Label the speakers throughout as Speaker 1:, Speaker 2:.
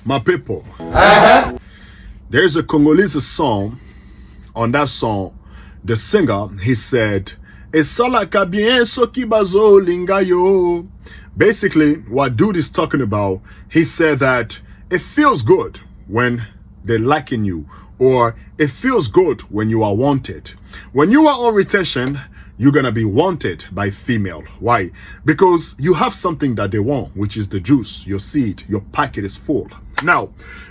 Speaker 1: My people, there's a Congolese song. On that song, the singer, he said, "Esalaka bien soki bazo lingayo." Basically, what dude is talking about, he said that it feels good when they're liking you, or it feels good when you are wanted. When you are on retention, you're gonna be wanted by female. Why? Because you have something that they want, which is the juice, your seed, your packet is full. Now,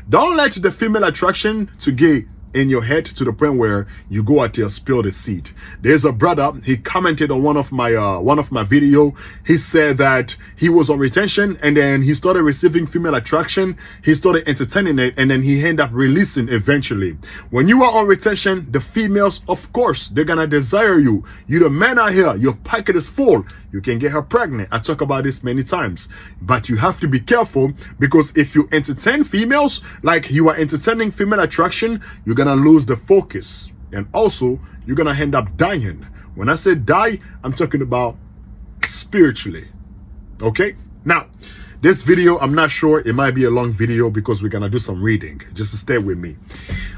Speaker 1: don't let the female attraction to get in your head to the point where you go out there spill the seed. There's a brother, he commented on one of my video. He said that he was on retention and then he started receiving female attraction, he started entertaining it, and then he ended up releasing eventually. When you are on retention, the females, of course, they're gonna desire you. You the man out here, your packet is full, you can get her pregnant. I talk about this many times, but you have to be careful, because if you entertain females like you are entertaining female attraction, you're gonna lose the focus, and also you're gonna end up dying. When I say die, I'm talking about spiritually. Okay, now this video, I'm not sure, it might be a long video because we're gonna do some reading. Just stay with me.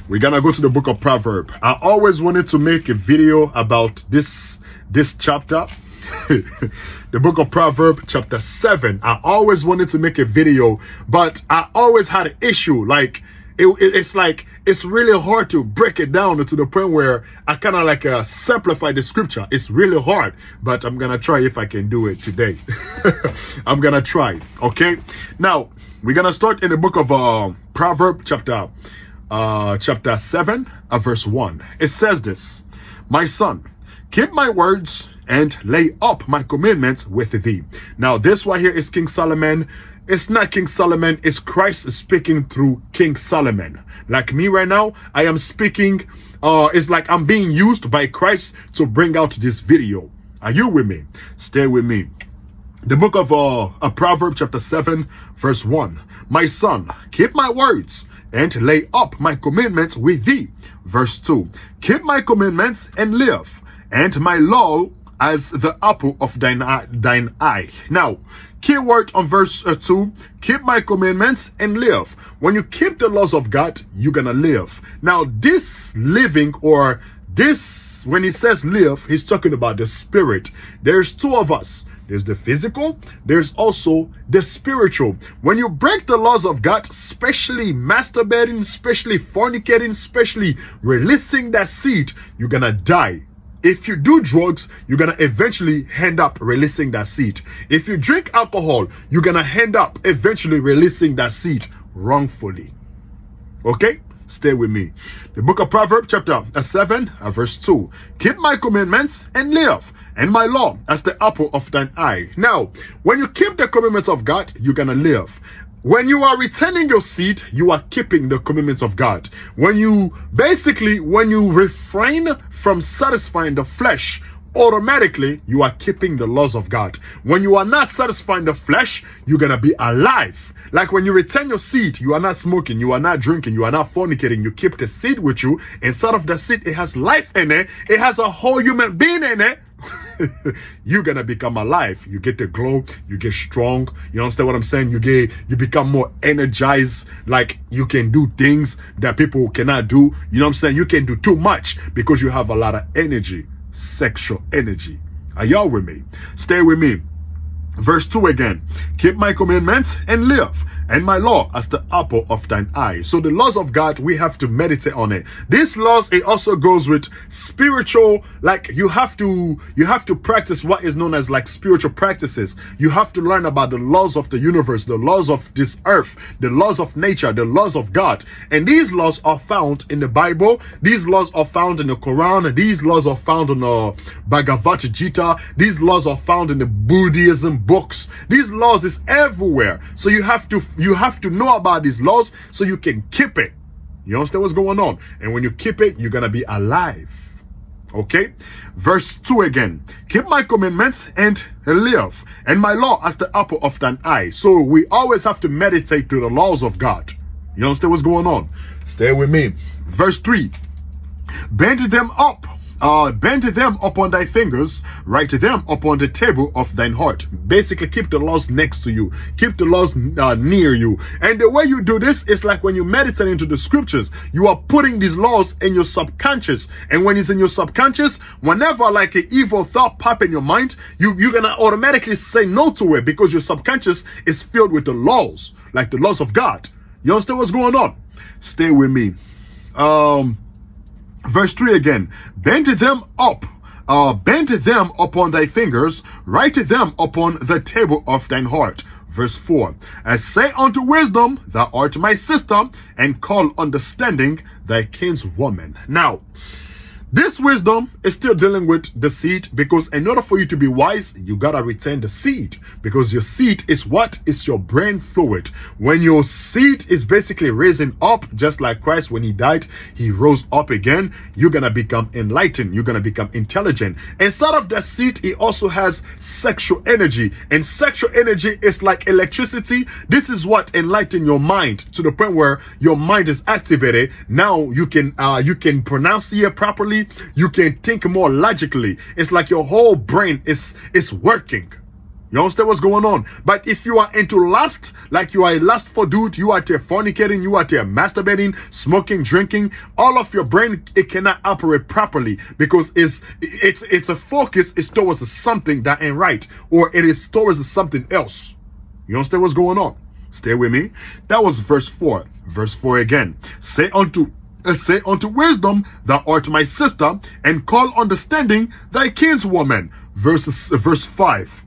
Speaker 1: We're gonna go to the book of Proverbs. I always wanted to make a video about this chapter. The book of Proverbs chapter 7. I always wanted to make a video, but I always had an issue. Like it's like it's really hard to break it down to the point where I kind of like simplify the scripture. It's really hard, but I'm gonna try if I can do it today. I'm gonna try. Okay, now we're gonna start in the book of Proverbs chapter 7 verse 1. It says this: "My son, keep my words and lay up my commandments with thee." Now this right here is King Solomon. It's not King Solomon, it's Christ speaking through King Solomon. Like me right now, I am speaking, it's like I'm being used by Christ to bring out this video. Are you with me? Stay with me. The book of Proverbs chapter 7 verse 1. "My son, keep my words and lay up my commandments with thee." Verse 2. "Keep my commandments and live, and my law as the apple of thine eye." Now, key word on verse 2, keep my commandments and live. When you keep the laws of God, you're gonna live. Now, this living, or this, when he says live, he's talking about the spirit. There's two of us. There's the physical, there's also the spiritual. When you break the laws of God, especially masturbating, especially fornicating, especially releasing that seed, you're gonna die. If you do drugs, you're gonna eventually end up releasing that seed. If you drink alcohol, you're gonna end up eventually releasing that seed wrongfully. Okay? Stay with me. The book of Proverbs chapter 7 verse 2. "Keep my commandments and live, and my law as the apple of thine eye." Now, when you keep the commandments of God, you're gonna live. When you are retaining your seed, you are keeping the commandments of God. When you refrain from satisfying the flesh, automatically you are keeping the laws of God. When you are not satisfying the flesh, you're gonna be alive. Like when you retain your seed, you are not smoking, you are not drinking, you are not fornicating, you keep the seed with you. Inside of the seed, it has life in it. It has a whole human being in it. You're gonna become alive. You get the glow, you get strong. You understand what I'm saying? You become more energized. Like you can do things that people cannot do. You know what I'm saying? You can do too much because you have a lot of energy, sexual energy. Are y'all with me? Stay with me. Verse 2 again. "Keep my commandments and live, and my law as the apple of thine eye." So the laws of God, we have to meditate on it. These laws, it also goes with spiritual, like you have to practice what is known as like spiritual practices. You have to learn about the laws of the universe, the laws of this earth, the laws of nature, the laws of God. And these laws are found in the Bible. These laws are found in the Quran. These laws are found in the Bhagavad Gita. These laws are found in the Buddhism books. These laws is everywhere. So you have to know about these laws so you can keep it. You understand what's going on? And when you keep it, you're gonna be alive. Okay? Verse 2 again. "Keep my commandments and live, and my law as the apple of thine eye." So we always have to meditate through the laws of God. You understand what's going on? Stay with me. Verse 3. "Bend them up Bend them upon thy fingers, write them upon the table of thine heart. Basically, keep the laws next to you, keep the laws near you. And the way you do this is like when you meditate into the scriptures, you are putting these laws in your subconscious. And when it's in your subconscious, whenever like an evil thought pop in your mind, you're gonna automatically say no to it, because your subconscious is filled with the laws, like the laws of God. You understand what's going on? Stay with me. Verse 3 again. Bend them upon thy fingers, write them upon the table of thine heart. Verse 4. I say unto wisdom, thou art my sister, and call understanding thy kinswoman. Now, this wisdom is still dealing with the seed, because in order for you to be wise, you gotta retain the seed, because your seed is what? Is your brain fluid. When your seed is basically raising up, just like Christ, when he died, he rose up again, you're gonna become enlightened, you're gonna become intelligent. Inside of that seed, it also has sexual energy, and sexual energy is like electricity. This is what enlighten your mind to the point where your mind is activated. Now you can pronunciate properly, you can think more logically. It's like your whole brain is working. You understand what's going on? But if you are into lust, like you are a lustful dude, you are there fornicating, you are there masturbating, smoking, drinking, all of your brain, it cannot operate properly, because it's a focus is towards something that ain't right, or it is towards something else. You understand what's going on? Stay with me. That was verse 4. Verse 4 again. Say unto wisdom, thou art my sister, and call understanding thy kinswoman. Verse 5.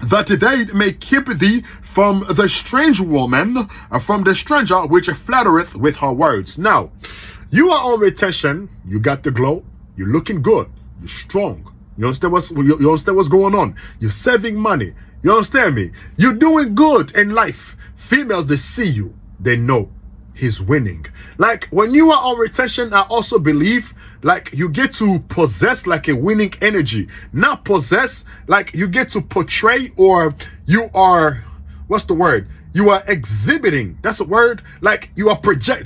Speaker 1: That they may keep thee from the strange woman, from the stranger which flattereth with her words. Now, you are on retention, you got the glow, you're looking good, you're strong. You understand what's going on? You're saving money. You understand me? You're doing good in life. Females, they see you, they know he's winning. Like when you are on retention, I also believe like you get to possess like a winning energy. Not possess, like you get to portray, or you are, what's the word? You are exhibiting. That's a word. Like you are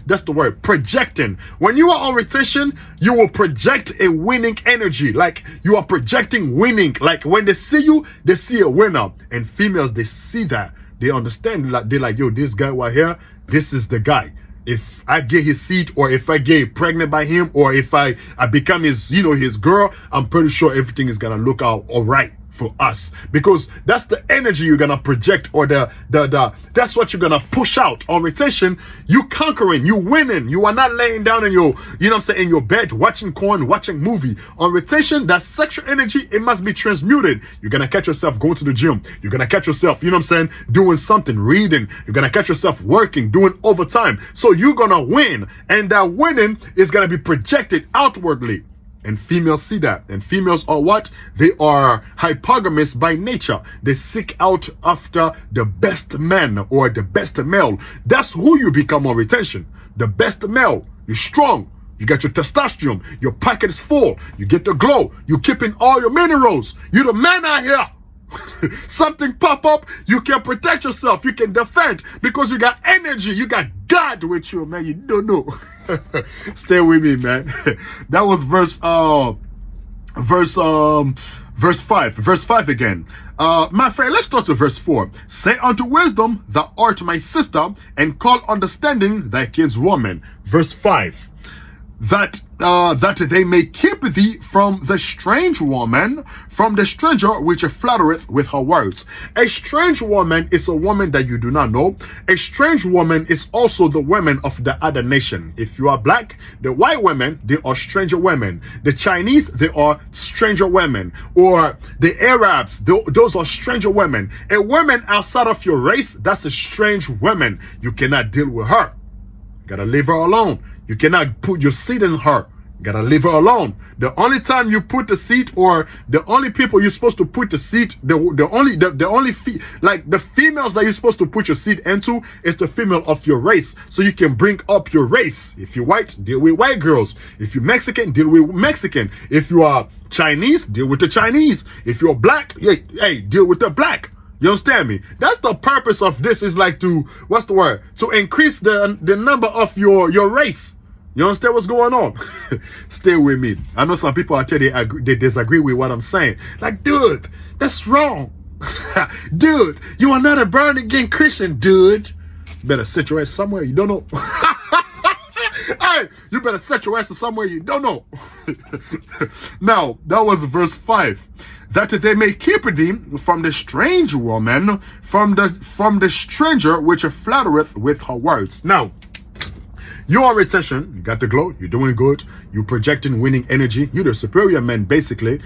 Speaker 1: that's the word. Projecting. When you are on retention, you will project a winning energy. Like you are projecting winning. Like when they see you, they see a winner. And females, they see that. They understand. Like they're like, yo, this guy right here, this is the guy. If I get his seat, or if I get pregnant by him, or if I become his, his girl, I'm pretty sure everything is gonna look out all right for us, because that's the energy you're gonna project, or that's what you're gonna push out. On retention, you conquering, you winning. You are not laying down in your, in your bed watching corn, watching movie. On retention, that sexual energy, it must be transmuted. You're gonna catch yourself going to the gym. You're gonna catch yourself, doing something, reading. You're gonna catch yourself working, doing overtime. So you're gonna win, and that winning is gonna be projected outwardly. And females see that. And females are what? They are hypogamous by nature. They seek out after the best man, or the best male. That's who you become on retention. The best male. You're strong. You got your testosterone. Your pocket is full. You get the glow. You're keeping all your minerals. You're the man out here. Something pop up, you can protect yourself. You can defend, because you got energy. You got God with you, man. You don't know. Stay with me, man. That was verse 5. Verse 5 again. My friend, let's start to verse 4. Say unto wisdom, thou art my sister, and call understanding thy kinswoman. Verse 5. That they may keep thee from the strange woman, from the stranger which flattereth with her words. A strange woman is a woman that you do not know. A strange woman is also the women of the other nation. If you are black, the white women, they are stranger women. The Chinese, they are stranger women. Or the Arabs, those are stranger women. A woman outside of your race, that's a strange woman. You cannot deal with her. You gotta leave her alone. You cannot put your seed in her. You gotta leave her alone. The only time you put the seed, or the only people you're supposed to put the seed, the females that you're supposed to put your seed into is the female of your race, so you can bring up your race. If you're white, deal with white girls. If you're Mexican, deal with Mexican. If you are Chinese, deal with the Chinese. If you're black, hey, deal with the black. You understand me? That's the purpose of this, is like to, what's the word? To increase the number of your race. You understand what's going on? Stay with me. I know some people out there, they disagree with what I'm saying. Like, dude, that's wrong. Dude, you are not a born again Christian, dude. Better set your ass somewhere you don't know. Hey, you better set your ass somewhere you don't know. Now, that was verse 5. That they may keep thee from the strange woman, from the stranger which flattereth with her words. Now, you are retention, you got the glow, you're doing good, you projecting winning energy, you're the superior man, basically.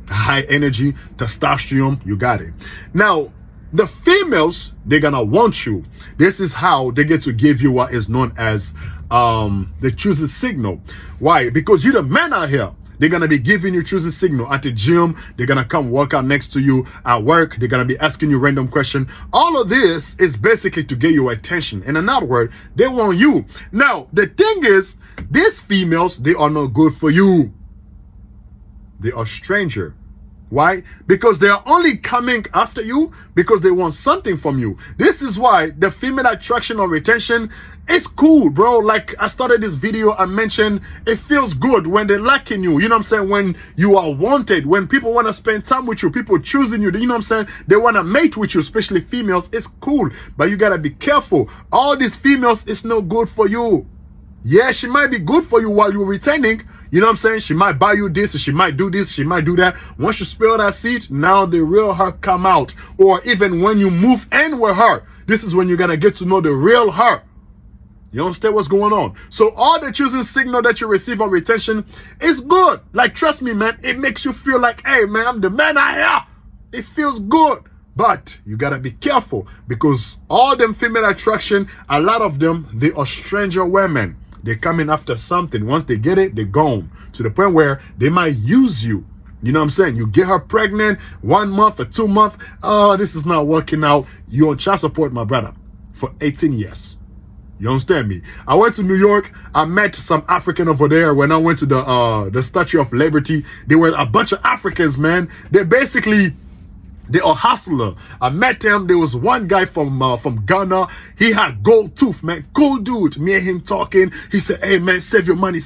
Speaker 1: High energy, testosterone, you got it. Now, the females, they're gonna want you. This is how they get to give you what is known as the choosing signal. Why? Because you're the man out here. They're gonna be giving you choosing signal at the gym. They're gonna come work out next to you at work. They're gonna be asking you random question. All of this is basically to get your attention. In another word, they want you. Now, the thing is, these females, they are not good for you. They are stranger. Why? Because they are only coming after you because they want something from you. This is why the female attraction or retention is cool, bro. Like I started this video, I mentioned it feels good when they're liking you. You know what I'm saying? When you are wanted, when people want to spend time with you, people choosing you, you know what I'm saying? They want to mate with you, especially females. It's cool, but you got to be careful. All these females, it's no good for you. Yeah, she might be good for you while you're retaining. You know what I'm saying? She might buy you this, she might do this, she might do that. Once you spill that seed, now the real her come out. Or even when you move in with her, this is when you're going to get to know the real her. You understand what's going on? So all the choosing signal that you receive on retention is good. Like, trust me, man, it makes you feel like, hey, man, I'm the man I am. It feels good. But you got to be careful because all them female attraction, a lot of them, they are stranger women. They're coming after something. Once they get it, they're gone. To the point where they might use you. You know what I'm saying? You get her pregnant 1 month or 2 months. Oh, this is not working out. You're on child support, my brother, for 18 years. You understand me? I went to New York. I met some African over there. When I went to the Statue of Liberty, there were a bunch of Africans, man. They are hustler. I met them. There was one guy from Ghana. He had gold tooth, man. Cool dude. Me and him talking. He said, hey, man, save your money,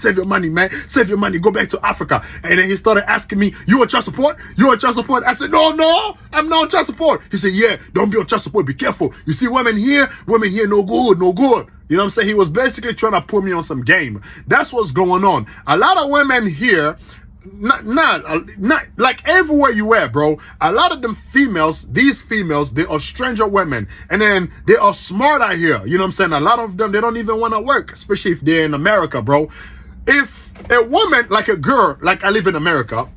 Speaker 1: man. Save your money. Go back to Africa. And then he started asking me, you on child support? You on child support? I said, no, I'm not on child support. He said, yeah, don't be on child support. Be careful. You see women here, no good. You know what I'm saying? He was basically trying to put me on some game. That's what's going on. A lot of women here, not like everywhere you at, bro. A lot of them females, these females, they are stranger women, and then they are smart out here. You know what I'm saying? A lot of them, they don't even want to work, especially if they're in America, bro. If a woman, like a girl, like I live in America,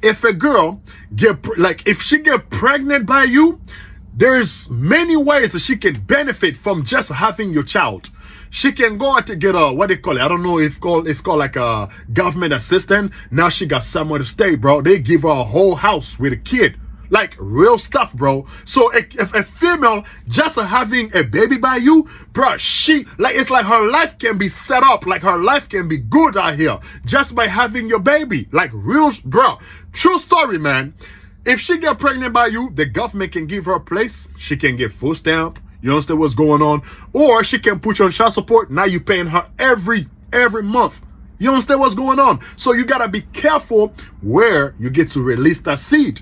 Speaker 1: if a girl if she get pregnant by you, there's many ways that she can benefit from just having your child. She can go out to get a, what they call it, I don't know if it's called like a government assistant. Now she got somewhere to stay, bro. They give her a whole house with a kid. Like real stuff, bro. So if a female just having a baby by you, bro, it's like her life can be set up, like her life can be good out here just by having your baby. Like real, bro. True story, man. If she get pregnant by you, the government can give her a place. She can get food stamp. You understand what's going on? Or she can put you on child support. Now you're paying her every month. You understand what's going on? So you got to be careful where you get to release that seed.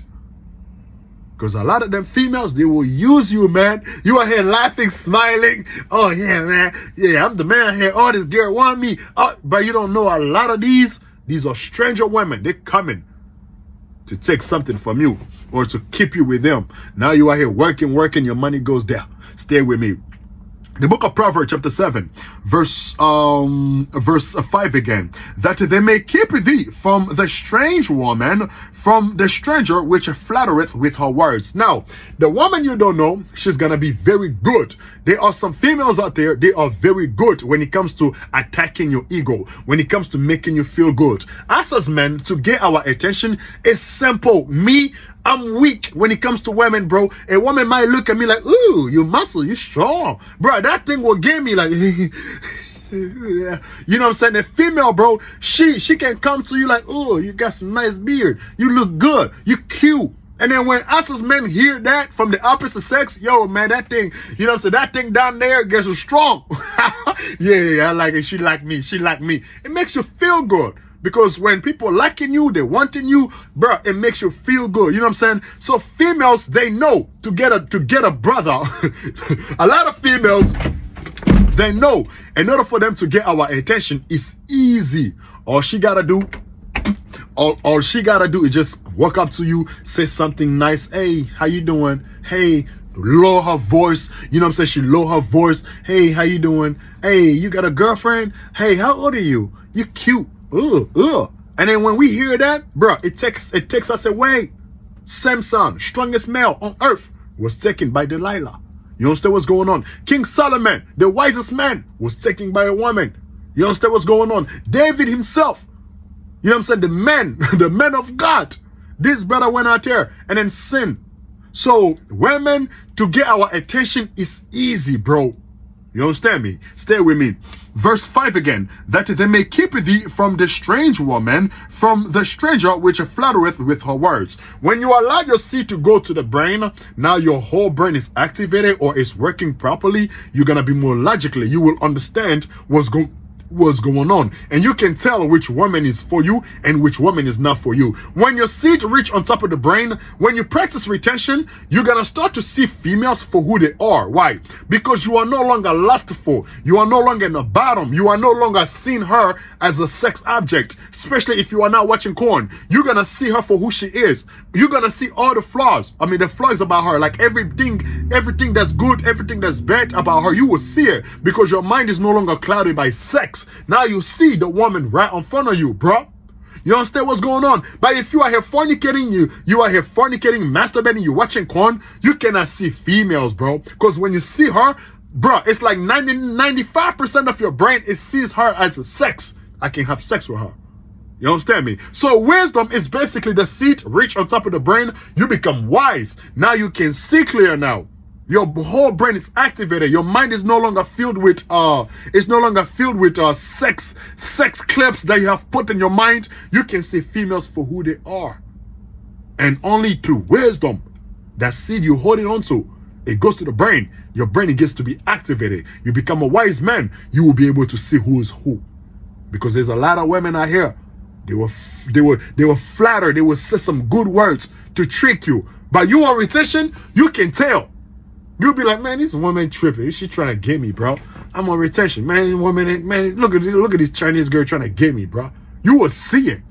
Speaker 1: Because a lot of them females, they will use you, man. You are here laughing, smiling. Oh, yeah, man. Yeah, I'm the man here. Oh, this girl want me. But you don't know a lot of these are stranger women. They're coming to take something from you or to keep you with them. Now you are here working, your money goes there. Stay with me. The book of Proverbs chapter 7, verse 5 again. That they may keep thee from the strange woman, from the stranger which flattereth with her words. Now, the woman you don't know, she's gonna be very good. There are some females out there, they are very good when it comes to attacking your ego, when it comes to making you feel good. Us as men, to get our attention, is simple. I'm weak when it comes to women, bro. A woman might look at me like, ooh, you muscle, you strong. Bro, that thing will get me like, you know what I'm saying? A female, bro, she can come to you like, ooh, you got some nice beard. You look good. You cute. And then when us as men hear that from the opposite sex, yo, man, that thing, you know what I'm saying? That thing down there gets strong. Yeah, I like it. She like me. She like me. It makes you feel good. Because when people liking you, they wanting you, bro, it makes you feel good. You know what I'm saying? So females, they know to get a brother. A lot of females, they know in order for them to get our attention, it's easy. All she gotta do is just walk up to you, say something nice. Hey, how you doing? Hey, lower her voice. You know what I'm saying? She lower her voice. Hey, how you doing? Hey, you got a girlfriend? Hey, how old are you? You cute. Ugh. And then when we hear that, bro, it takes us away. Samson, strongest male on earth, was taken by Delilah. You understand what's going on? King Solomon, the wisest man, was taken by a woman. You understand what's going on? David himself, you know what I'm saying? The man of God. This brother went out there and then sinned. So women, to get our attention is easy, bro. You understand me? Stay with me. Verse 5 again. That they may keep thee from the strange woman, from the stranger which flattereth with her words. When you allow your seed to go to the brain, now your whole brain is activated or is working properly. You're going to be more logically. You will understand what's going on, and you can tell which woman is for you and which woman is not for you. When your seed reach on top of the brain, when you practice retention, you're gonna start to see females for who they are. Why? Because you are no longer lustful. You are no longer in the bottom. You are no longer seeing her as a sex object. Especially if you are not watching porn, you're gonna see her for who she is. You're gonna see all the flaws. I mean, the flaws about her, like everything that's good, everything that's bad about her, you will see it because your mind is no longer clouded by sex. Now you see the woman right in front of you, bro. You understand what's going on? But if you are here fornicating, you are here fornicating, masturbating, you watching porn, you cannot see females, bro. Because when you see her, bro, it's like 95% of your brain, it sees her as a sex. I can have sex with her. You understand me? So wisdom is basically the seed reach on top of the brain. You become wise. Now you can see clear now. Your whole brain is activated. Your mind is no longer filled with sex clips that you have put in your mind. You can see females for who they are. And only through wisdom, that seed you're holding on to, it goes to the brain. Your brain gets to be activated. You become a wise man. You will be able to see who is who. Because there's a lot of women out here. They were flattered. They will say some good words to trick you. But you on retention, you can tell. You'll be like, man, this woman tripping. She trying to get me, bro. I'm on retention. Man, look at this Chinese girl trying to get me, bro. You will see it.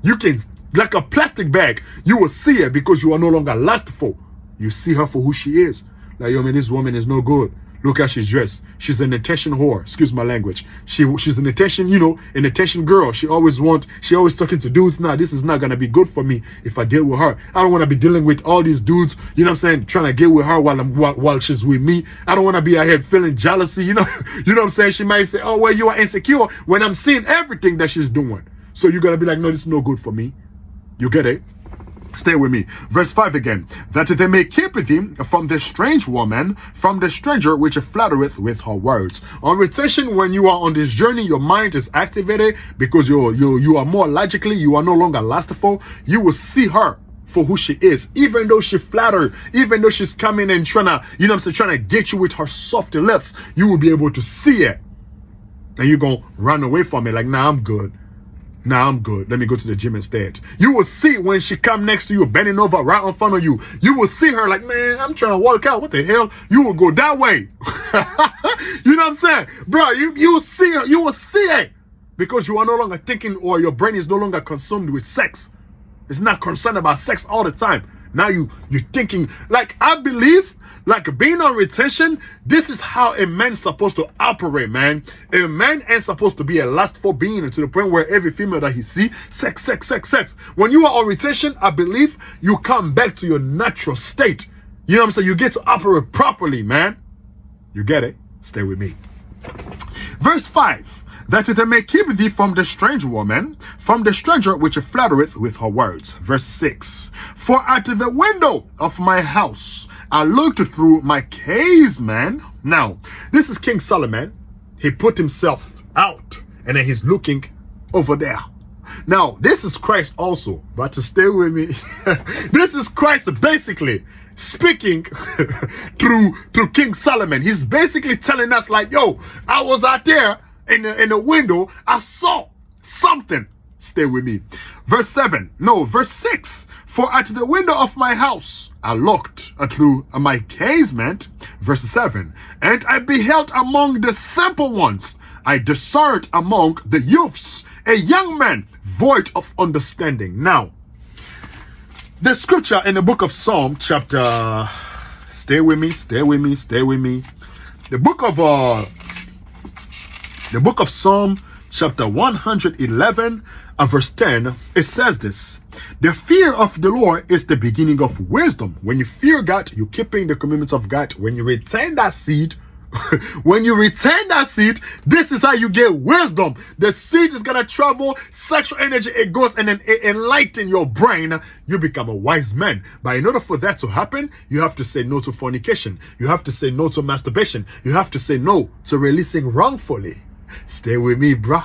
Speaker 1: You can, like a plastic bag, you will see it because you are no longer lustful. You see her for who she is. Like, yo, man, this woman is no good. Look how she's dressed. She's an attention whore. Excuse my language. She's an attention, an attention girl. She always talking to dudes. Nah, this is not gonna be good for me if I deal with her. I don't want to be dealing with all these dudes, you know what I'm saying, trying to get with her while she's with me. I don't want to be out here feeling jealousy, you know what I'm saying? She might say, oh, well, you are insecure when I'm seeing everything that she's doing. So you're gonna be like, no, this is no good for me. You get it? Stay with me. Verse 5 again. That they may keep thee from the strange woman, from the stranger which flattereth with her words. On retention, when you are on this journey, your mind is activated because you are more logically, you are no longer lustful. You will see her for who she is, even though she flatter, even though she's coming and trying to get you with her soft lips, you will be able to see it. And you're going to run away from it like, nah, I'm good. Nah, I'm good. Let me go to the gym instead. You will see when she come next to you, bending over right in front of you. You will see her like, man, I'm trying to work out. What the hell? You will go that way. You know what I'm saying? Bro, you will see her. You will see it. Because you are no longer thinking, or your brain is no longer consumed with sex. It's not concerned about sex all the time. Now you're thinking, like, I believe, like, being on retention, this is how a man's supposed to operate, man. A man ain't supposed to be a lustful being to the point where every female that he see, sex. When you are on retention, I believe you come back to your natural state. You know what I'm saying? You get to operate properly, man. You get it? Stay with me. Verse 5. That they may keep thee from the strange woman, from the stranger which flattereth with her words. Verse 6. For at the window of my house I looked through my casement. Now, this is King Solomon. He put himself out, and then he's looking over there. Now, this is Christ also, but to stay with me, this is Christ basically speaking through King Solomon. He's basically telling us like, yo, I was out there in the window, I saw something. Stay with me. Verse 6. For at the window of my house I looked through my casement. Verse 7. And I beheld among the simple ones, I discerned among the youths, a young man void of understanding. Now, the scripture in the book of Psalm chapter, stay with me. The book of Psalm chapter 111 verse 10, it says this: the fear of the Lord is the beginning of wisdom. When you fear God, you're keeping the commandments of God. When you retain that seed, this is how you get wisdom. The seed is gonna travel, sexual energy, it goes and then it enlighten your brain. You become a wise man. But in order for that to happen, you have to say no to fornication. You have to say no to masturbation. You have to say no to releasing wrongfully. Stay with me, bruh.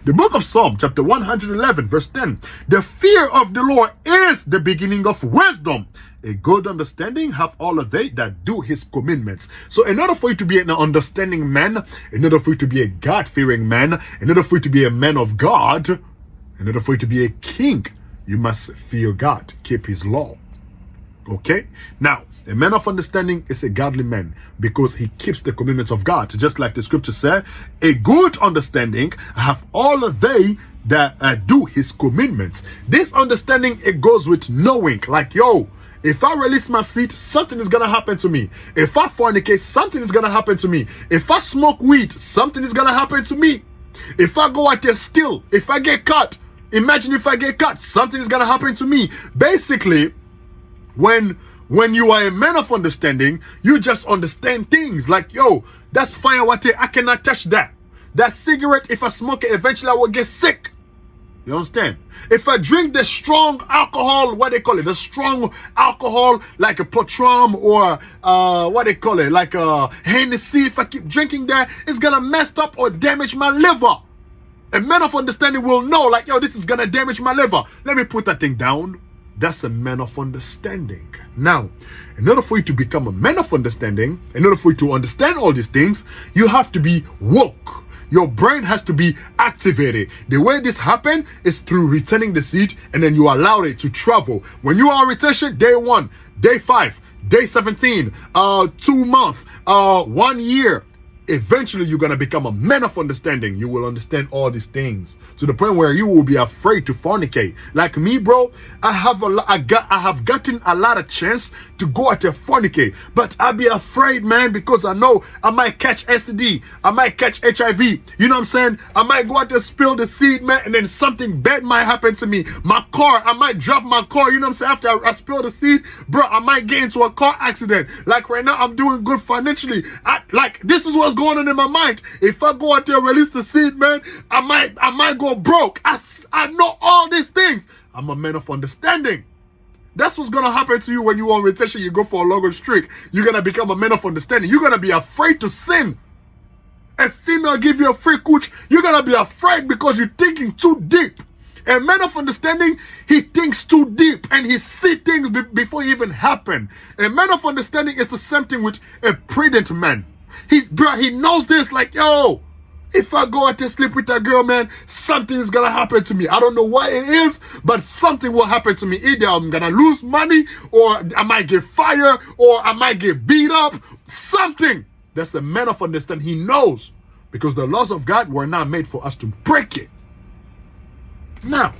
Speaker 1: The book of Psalm chapter 111 verse 10. The fear of the Lord is the beginning of wisdom. A good understanding have all of they that do his commandments. So in order for you to be an understanding man, in order for you to be a God-fearing man, in order for you to be a man of God, in order for you to be a king, you must fear God, keep his law. Okay? Now, a man of understanding is a godly man because he keeps the commandments of God. Just like the scripture said, a good understanding have all of they that do his commandments. This understanding, it goes with knowing, like, yo, if I release my seed, something is going to happen to me. If I fornicate, something is going to happen to me. If I smoke weed, something is going to happen to me. If I go out there steal, if I get caught, imagine if I get caught, something is going to happen to me. Basically, when you are a man of understanding, you just understand things like, yo, that's fire water, I cannot touch that. That cigarette, if I smoke it, eventually I will get sick. You understand? If I drink the strong alcohol, what they call it, the strong alcohol, like a Patron or what they call it, like a Hennessy, if I keep drinking that, it's gonna mess up or damage my liver. A man of understanding will know, like, yo, this is gonna damage my liver. Let me put that thing down. That's a man of understanding. Now, in order for you to become a man of understanding, in order for you to understand all these things, you have to be woke. Your brain has to be activated. The way this happened is through returning the seed, and then you allow it to travel. When you are on retention, day 1, day 5, day 17, 2 months, 1 year, eventually you're going to become a man of understanding. You will understand all these things to the point where you will be afraid to fornicate. Like me, bro, I have gotten a lot of chance to go out and fornicate, but I be afraid, man, because I know I might catch STD, I might catch HIV, you know what I'm saying? I might go out there, spill the seed, man, and then something bad might happen to me. My car, I might drop my car, you know what I'm saying? After I spill the seed, bro, I might get into a car accident. Like right now, I'm doing good financially. This is what's going on in my mind. If I go out there and release the seed, man, I might go broke. I know all these things. I'm a man of understanding. That's what's gonna happen to you when you're on retention. You go for a longer streak. You're gonna become a man of understanding. You're gonna be afraid to sin. A female give you a free cooch, you're gonna be afraid because you're thinking too deep. A man of understanding, he thinks too deep and he sees things before it even happen. A man of understanding is the same thing with a prudent man. He knows this, like, yo, if I go out to sleep with that girl, man, something is gonna happen to me. I don't know what it is, but something will happen to me. Either I'm gonna lose money, or I might get fired, or I might get beat up. Something. That's a man of understanding. He knows, because the laws of God were not made for us to break it. Now,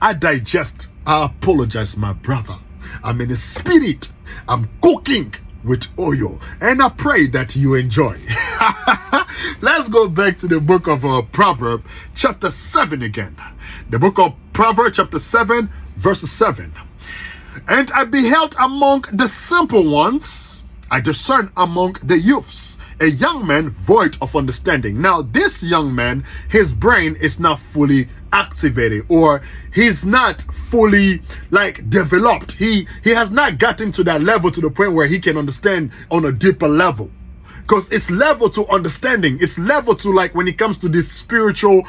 Speaker 1: I digest. I apologize, my brother. I'm in the spirit. I'm cooking with oil, and I pray that you enjoy. Let's go back to the book of Proverbs chapter 7 again. The book of Proverbs chapter 7 verse 7. And I beheld among the simple ones, I discerned among the youths, a young man void of understanding. Now this young man, his brain is not fully activated, or he's not fully developed. He has not gotten to that level, to the point where he can understand on a deeper level. Because it's level to understanding. It's level to, like, when it comes to this spiritual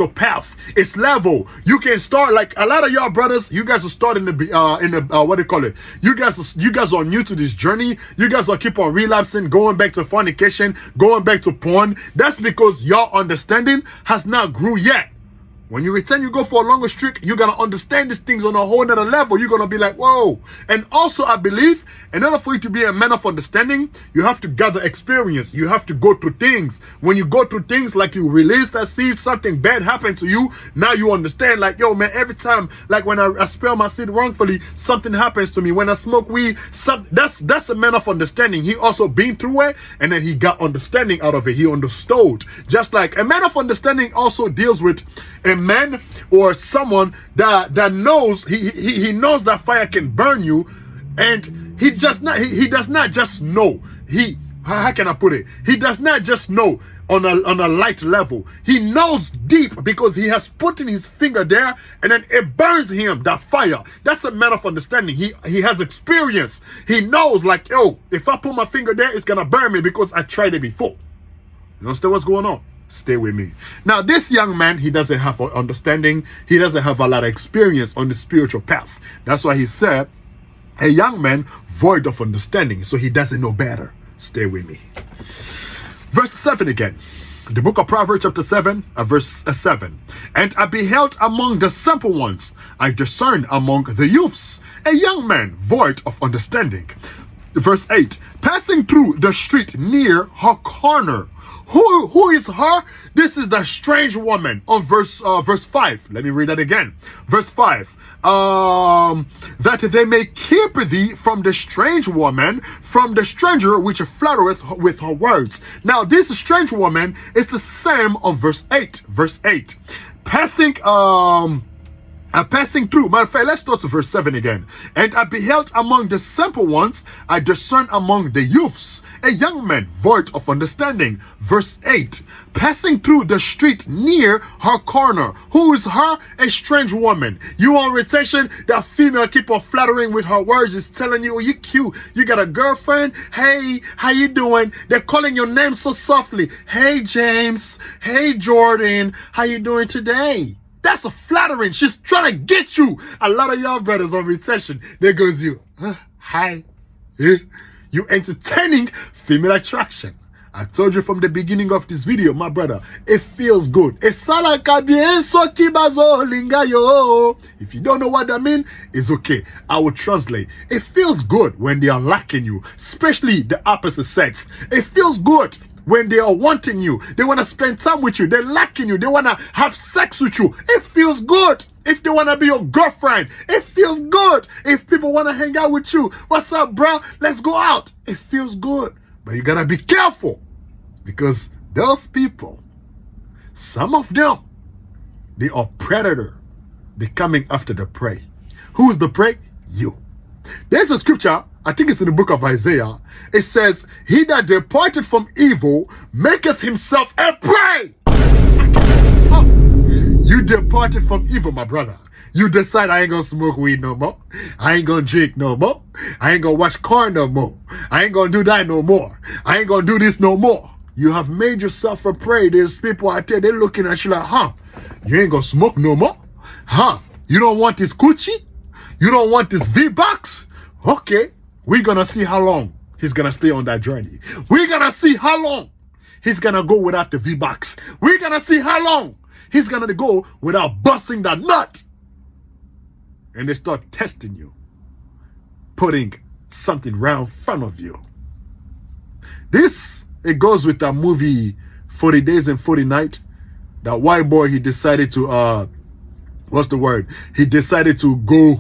Speaker 1: path. It's level. You can start, like, a lot of y'all brothers, you guys are starting to be what do you call it? You guys are new to this journey. You guys are keep on relapsing, going back to fornication, going back to porn. That's because your understanding has not grew yet. When you return, you go for a longer streak, you're going to understand these things on a whole nother level. You're going to be like, whoa. And also, I believe, in order for you to be a man of understanding, you have to gather experience. You have to go through things. When you go through things, like you release that seed, something bad happened to you, now you understand, like, yo, man, every time, like when I spell my seed wrongfully, something happens to me. When I smoke weed, that's a man of understanding. He also been through it, and then he got understanding out of it. He understood. Just like a man of understanding also deals with a man or someone that knows he knows that fire can burn you, and he does not just know. How can I put it? He does not just know on a light level. He knows deep because he has put in his finger there, and then it burns him, that fire. That's a man of understanding. He has experience. He knows, like, yo, if I put my finger there, it's gonna burn me because I tried it before. You understand what's going on? Stay with me. Now, this young man, he doesn't have understanding. He doesn't have a lot of experience on the spiritual path. That's why he said, a young man void of understanding. So he doesn't know better. Stay with me. Verse 7 again. The book of Proverbs chapter 7, verse 7. And I beheld among the simple ones, I discerned among the youths, a young man void of understanding. Verse 8. Passing through the street near her corner. Who is her? This is the strange woman on verse 5. Let me read that again. Verse 5. That they may keep thee from the strange woman, from the stranger which flattereth with her words. Now, this strange woman is the same on verse 8. Verse 8. Passing through. Matter of fact, let's start to verse 7 again. And I beheld among the simple ones, I discerned among the youths, a young man void of understanding. Verse 8. Passing through the street near her corner. Who is her? A strange woman. You on retention, that female keep on flattering with her words, is telling you, oh, you cute. You got a girlfriend? Hey, how you doing? They're calling your name so softly. Hey, James. Hey, Jordan. How you doing today? That's a flattering. She's trying to get you. A lot of y'all brothers on retention. There goes you. Hi. You entertaining female attraction. I told you from the beginning of this video, my brother, it feels good. If you don't know what that means, it's okay. I will translate. It feels good when they are liking you, especially the opposite sex. It feels good when they are wanting you. They want to spend time with you. They're liking you. They want to have sex with you. It feels good. If they want to be your girlfriend, it feels good. If people want to hang out with you, what's up, bro? Let's go out. It feels good. But you got to be careful, because those people, some of them, they are predator. They're coming after the prey. Who is the prey? You. There's a scripture, I think it's in the book of Isaiah. It says, he that departed from evil maketh himself a prey. You departed from evil, my brother. You decide, I ain't gonna smoke weed no more. I ain't gonna drink no more. I ain't gonna watch porn no more. I ain't gonna do that no more. I ain't gonna do this no more. You have made yourself a prey. There's people out there, they're looking at you like, you ain't gonna smoke no more? You don't want this coochie? You don't want this V-Box? Okay, we're gonna see how long he's gonna stay on that journey. We're gonna see how long he's gonna go without the V-Box. We're gonna see how long he's gonna go without busting that nut. And they start testing you, putting something right in front of you. It goes with that movie 40 Days and 40 Nights. That white boy, he decided to he decided to go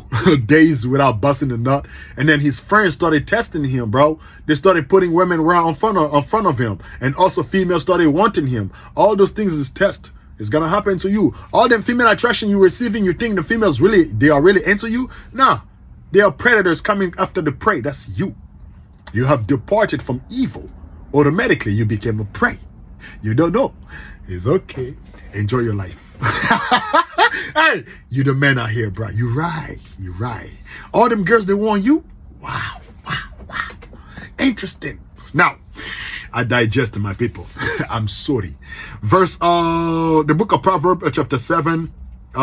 Speaker 1: days without busting the nut, and then his friends started testing him, bro. They started putting women right in front of him, and also females started wanting him. All those things is test. It's gonna happen to you. All them female attraction you're receiving, you think the females they are really into you? Nah, they are predators coming after the prey. That's you. You have departed from evil. Automatically, you became a prey. You don't know. It's okay. Enjoy your life. Hey, you the man out here, bro. You right. You right. All them girls, they want you? Wow. Interesting. Now, I digest my people. I'm sorry. The book of Proverbs, chapter 7,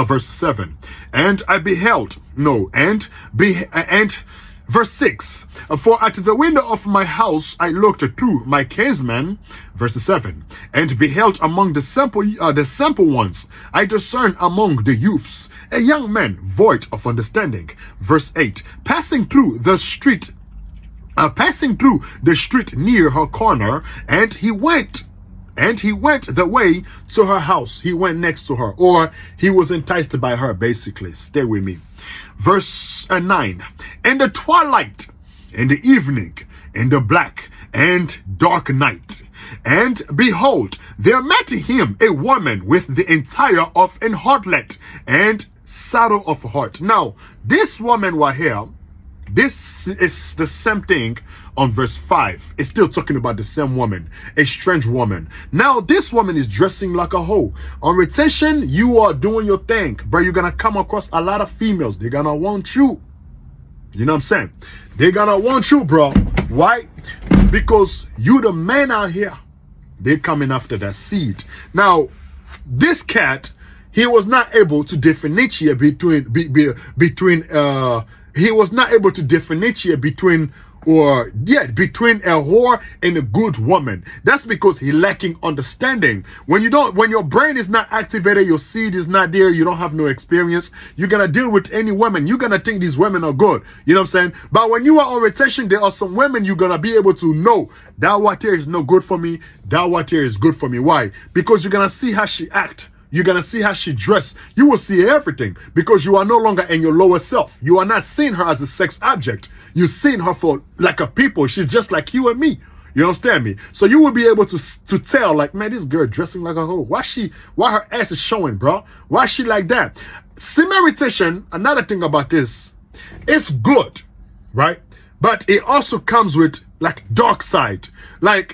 Speaker 1: verse 7. And I beheld, no, and verse 6. For at the window of my house I looked through my casement, verse 7, and beheld among the simple ones, I discerned among the youths a young man void of understanding, verse 8. Passing through the street near her corner, and he went the way to her house. He went next to her, or he was enticed by her, basically. Stay with me. Verse 9. In the twilight, in the evening, in the black and dark night, and behold, there met him a woman with the entire of an harlot and saddle of heart. Now, this woman was here. This is the same thing on verse 5. It's still talking about the same woman, a strange woman. Now, this woman is dressing like a hoe. On retention, you are doing your thing, but you're going to come across a lot of females. They're going to want you. You know what I'm saying? They're going to want you, bro. Why? Because you the man out here. They're coming after that seed. Now, this cat, he was not able to differentiate between he was not able to differentiate between a whore and a good woman. That's because he lacking understanding. When your brain is not activated, your seed is not there, you don't have no experience, you're gonna deal with any women, you're gonna think these women are good. You know what I'm saying? But when you are on retention, there are some women you're gonna be able to know that what here is no good for me, that what here is good for me. Why? Because you're gonna see how she act. You're going to see how she dressed. You will see everything because you are no longer in your lower self. You are not seeing her as a sex object. You're seeing her for like a people. She's just like you and me. You understand me? So you will be able to tell, like, man, this girl dressing like a hoe. Why her ass is showing, bro? Why is she like that? Semen retention, another thing about this, it's good, right? But it also comes with like dark side. Like,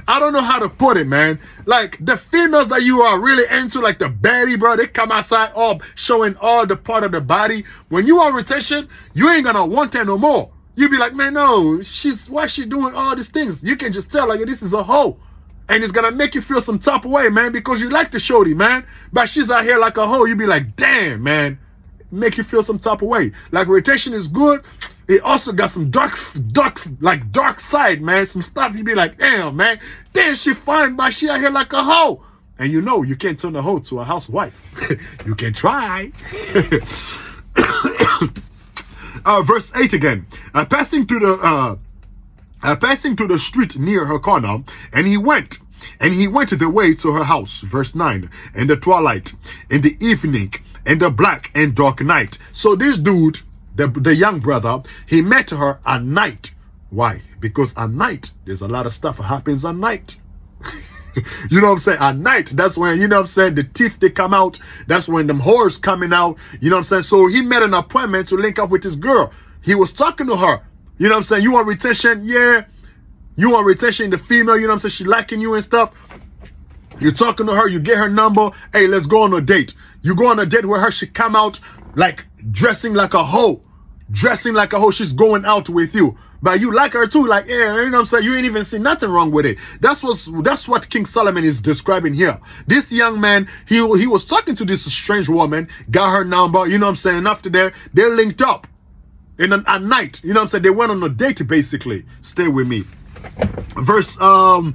Speaker 1: I don't know how to put it, man. Like the females that you are really into, like the baddie, bro, they come outside all showing all the part of the body. When you are retention, you ain't gonna want that no more. You be like, man, no, why she doing all these things? You can just tell, like, this is a hoe. And it's gonna make you feel some type of way, man, because you like the shorty, man. But she's out here like a hoe. You be like, damn, man. Make you feel some type of way. Like retention is good. It also got some dark side, man. Some stuff you be like, damn, man. Damn, she fine, but she out here like a hoe. And you know, you can't turn a hoe to a housewife. You can try. Verse 8 again. Passing through the street near her corner, and he went the way to her house. Verse 9. In the twilight, in the evening, in the black and dark night. So this dude, the young brother, he met her at night. Why? Because at night, there's a lot of stuff that happens at night. You know what I'm saying? At night, that's when, you know what I'm saying, the teeth, they come out. That's when them whores coming out. You know what I'm saying? So he made an appointment to link up with this girl. He was talking to her. You know what I'm saying? You want retention? Yeah. You want retention, the female, you know what I'm saying? She liking you and stuff. You're talking to her, you get her number. Hey, let's go on a date. You go on a date with her, she come out like dressing like a hoe. Dressing like a hoe, she's going out with you. But you like her too, like, yeah, you know what I'm saying? You ain't even see nothing wrong with it. That's what King Solomon is describing here. This young man, he was talking to this strange woman, got her number, you know what I'm saying? After that, they linked up at night. You know what I'm saying? They went on a date, basically. Stay with me. Verse 9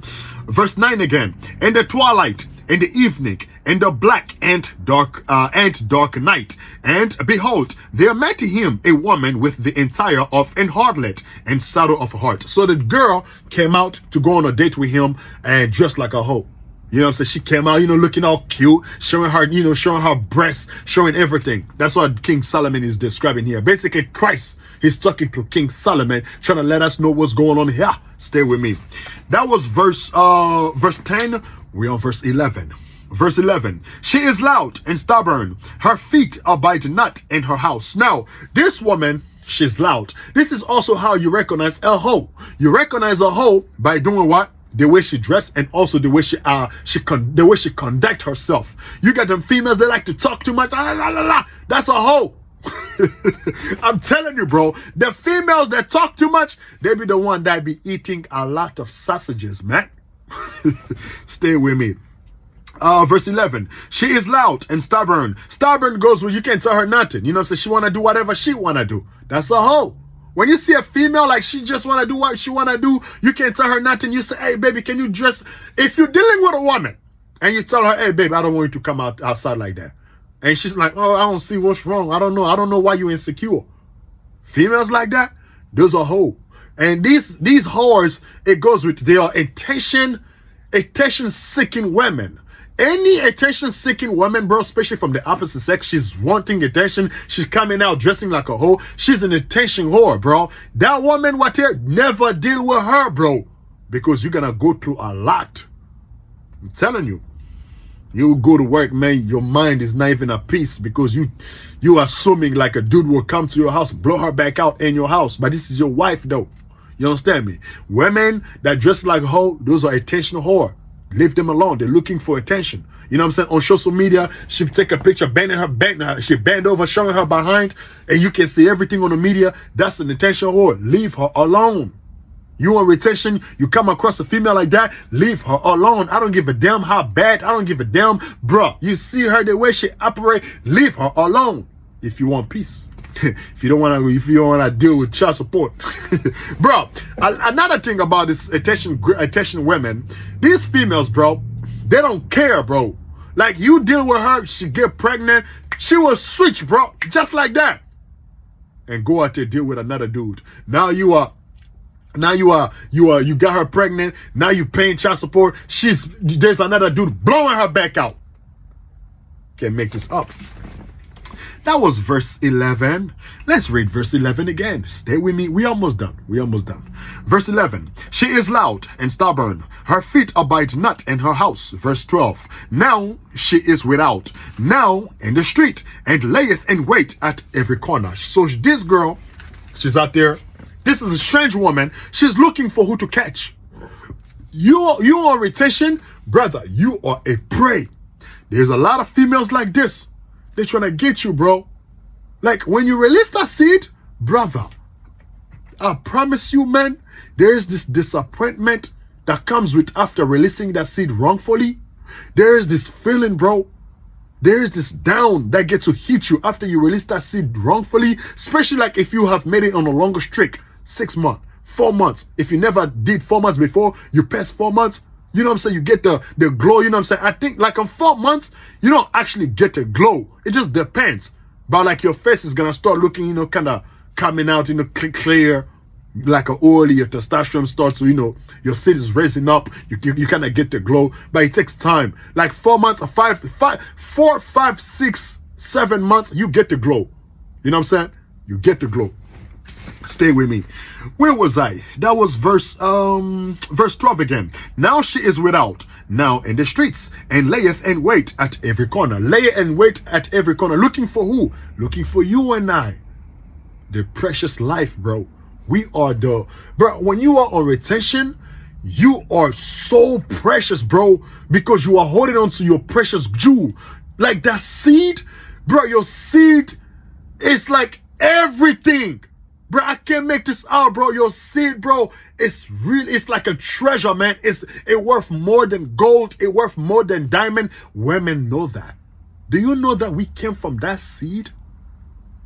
Speaker 1: again. In the twilight, in the evening, in the black and dark night, and behold, there met him a woman with the entire of an harlot and saddle of a heart. So the girl came out to go on a date with him and dressed like a hoe. You know what I'm saying? She came out, you know, looking all cute, showing her, you know, showing her breasts, showing everything. That's what King Solomon is describing here. Basically, Christ, he's talking to King Solomon, trying to let us know what's going on here. Stay with me. That was verse 10. We're on verse 11. Verse 11. She is loud and stubborn. Her feet abide not in her house. Now, this woman, she's loud. This is also how you recognize a hoe. You recognize a hoe by doing what? The way she dressed, and also the way she conduct herself. You got them females that like to talk too much. That's a hoe. I'm telling you, bro, the females that talk too much, they be the one that be eating a lot of sausages, man. Stay with me. Verse 11, she is loud and stubborn. Stubborn goes where you can't tell her nothing. You know what I'm saying? She want to do whatever she want to do. That's a hoe. When you see a female like she just want to do what she want to do, you can't tell her nothing. You say, hey, baby, can you dress? If you're dealing with a woman and you tell her, hey, baby, I don't want you to come outside like that. And she's like, oh, I don't see what's wrong. I don't know. I don't know why you're insecure. Females like that, those are hoe. And these whores, it goes with their attention-seeking women. Any attention-seeking woman, bro, especially from the opposite sex, she's wanting attention. She's coming out dressing like a hoe. She's an attention whore, bro. That woman right there, never deal with her, bro. Because you're going to go through a lot. I'm telling you. You go to work, man, your mind is not even at peace because you assuming like a dude will come to your house, blow her back out in your house. But this is your wife, though. You understand me? Women that dress like a hoe, those are attention whore. Leave them alone. They're looking for attention. You know what I'm saying? On social media, she take a picture, she bend over, showing her behind, and you can see everything on the media. That's an attention whore. Leave her alone. You on retention, you come across a female like that, leave her alone. I don't give a damn how bad. I don't give a damn. Bruh, you see her the way she operate, leave her alone. If you want peace. if you don't want to deal with child support. Bro, another thing about this attention women, these females, bro, they don't care, bro. Like you deal with her, she get pregnant, she will switch, bro, just like that. And go out there deal with another dude. Now you got her pregnant. Now you paying child support. There's another dude blowing her back out. Can't make this up. That was verse 11. Let's read verse 11 again. Stay with me. We almost done. Verse 11. She is loud and stubborn. Her feet abide not in her house. Verse 12. Now she is without. Now in the street, and layeth in wait at every corner. So this girl, she's out there. This is a strange woman. She's looking for who to catch. You on retention, brother. You are a prey. There's a lot of females like this. They're trying to get you, bro. Like when you release that seed, brother, I promise you, man, there's this disappointment that comes with after releasing that seed wrongfully. There is this feeling, bro. There is this down that gets to hit you after you release that seed wrongfully, especially like if you have made it on a longer streak, 6 months, 4 months. If you never did 4 months before, you pass 4 months. You know what I'm saying? You get the glow, you know what I'm saying? I think like in 4 months, you don't actually get a glow. It just depends. But like your face is going to start looking, you know, kind of coming out, you know, clear, like an oil. Your testosterone starts to, you know, your seed is raising up. You kind of get the glow, but it takes time. Like 4 months, 4, 5, 6, 7 months, you get the glow. You know what I'm saying? You get the glow. Stay with me. Where was I? That was verse 12 again. Now she is without, now in the streets, and layeth in wait at every corner. Lay and wait at every corner. Looking for who? Looking for you and I. The precious life, bro. We are bro, when you are on retention, you are so precious, bro, because you are holding on to your precious jewel. Like that seed, bro, your seed is like everything. Bro, I can't make this out, bro. Your seed, bro, it's like a treasure, man. It worth more than gold. It worth more than diamond. Women know that. Do you know that we came from that seed?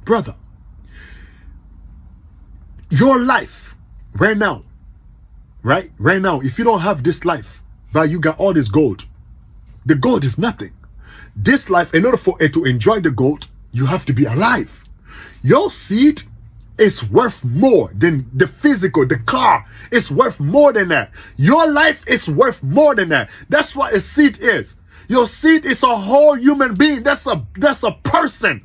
Speaker 1: Brother, your life right now, right now, if you don't have this life, but you got all this gold, the gold is nothing. This life, in order for it to enjoy the gold, you have to be alive. Your seed is worth more than the physical, the car. It's worth more than that. Your life is worth more than that. That's what a seed is. Your seed is a whole human being. That's a person.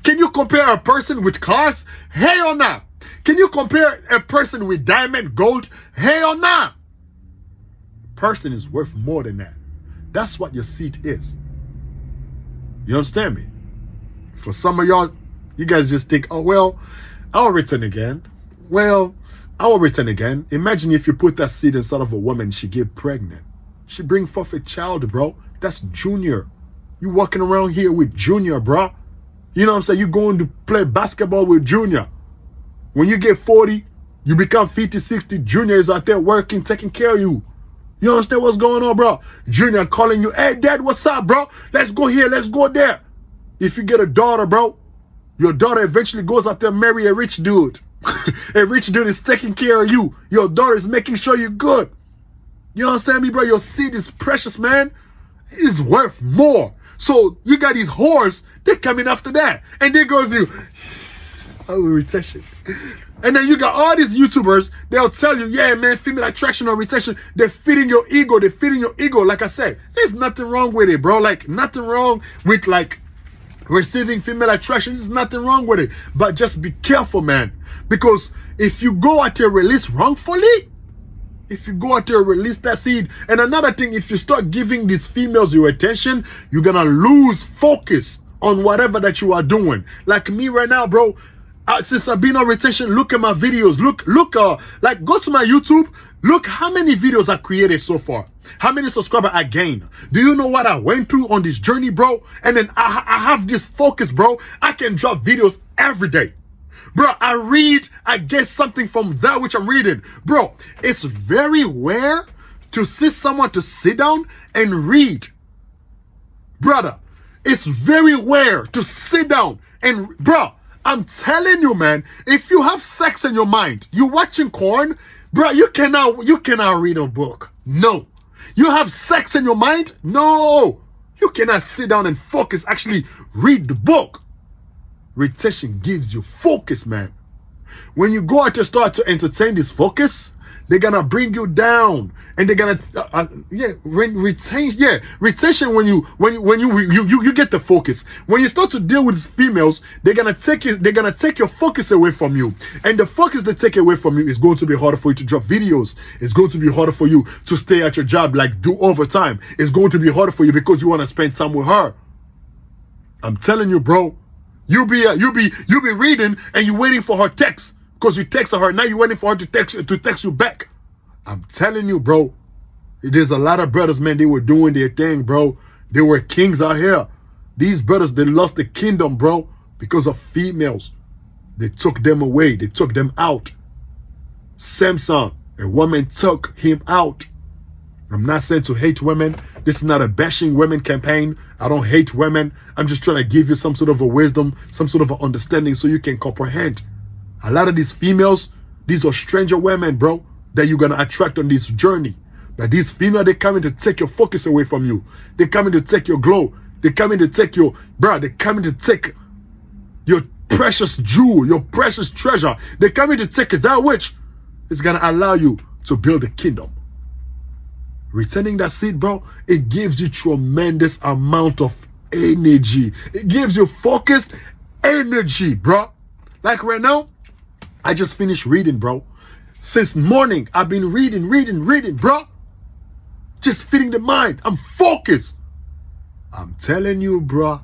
Speaker 1: Can you compare a person with cars? Hell nah. Can you compare a person with diamond, gold? Hell nah. Person is worth more than that. That's what your seed is. You understand me? For some of y'all, you guys just think, oh, well, I'll return again. Well, I will return again. Imagine if you put that seed inside of a woman, she get pregnant. She bring forth a child, bro. That's Junior. You walking around here with Junior, bro. You know what I'm saying? You're going to play basketball with Junior. When you get 40, you become 50, 60. Junior is out there working, taking care of you. You understand what's going on, bro? Junior calling you, hey, Dad, what's up, bro? Let's go here, let's go there. If you get a daughter, bro, your daughter eventually goes out there and marry a rich dude. A rich dude is taking care of you. Your daughter is making sure you're good. You understand me, bro? Your seed is precious, man. It's worth more. So you got these whores, they're coming after that. And they goes you, oh, retention. And then you got all these YouTubers, they'll tell you, yeah, man, female attraction or retention, they're feeding your ego, they're feeding your ego. Like I said, there's nothing wrong with it, bro. Like, nothing wrong with, like, receiving female attraction. There's nothing wrong with it. But just be careful, man. Because if you go out there release wrongfully, if you go out there release that seed, and another thing, if you start giving these females your attention, you're gonna lose focus on whatever that you are doing. Like me right now, bro. Since I've been on retention, look at my videos. Look, like, go to my YouTube. Look how many videos I created so far. How many subscribers I gained. Do you know what I went through on this journey, bro? And then I have this focus, bro. I can drop videos every day. Bro, I read, I get something from that which I'm reading. Bro, it's very rare to see someone to sit down and read. Brother, it's very rare to sit down and, bro, I'm telling you, man, if you have sex in your mind, you watching porn, bro, you cannot read a book. No. You have sex in your mind? No. You cannot sit down and focus, actually read the book. Retention gives you focus, man. When you go out to start to entertain this focus, they're gonna bring you down, and they're gonna retention. When you get the focus. When you start to deal with females, they're gonna take your focus away from you, and the focus they take away from you is going to be harder for you to drop videos. It's going to be harder for you to stay at your job, like do overtime. It's going to be harder for you because you want to spend time with her. I'm telling you, bro. You be reading and you waiting for her text. Because you text her, now you're waiting for her to text you back. I'm telling you, bro. There's a lot of brothers, man, they were doing their thing, bro. They were kings out here. These brothers, they lost the kingdom, bro, because of females. They took them away. They took them out. Samson, a woman took him out. I'm not saying to hate women. This is not a bashing women campaign. I don't hate women. I'm just trying to give you some sort of a wisdom, some sort of an understanding so you can comprehend. A lot of these females, these are stranger women, bro, that you're going to attract on this journey. But these females, they're coming to take your focus away from you. They're coming to take your glow. They're coming to take your, bro, they're coming to take your precious jewel, your precious treasure. They're coming to take that which is going to allow you to build a kingdom. Returning that seed, bro, it gives you tremendous amount of energy. It gives you focused energy, bro. Like right now, I just finished reading, bro. Since morning, I've been reading, bro. Just feeding the mind. I'm focused. I'm telling you, bro.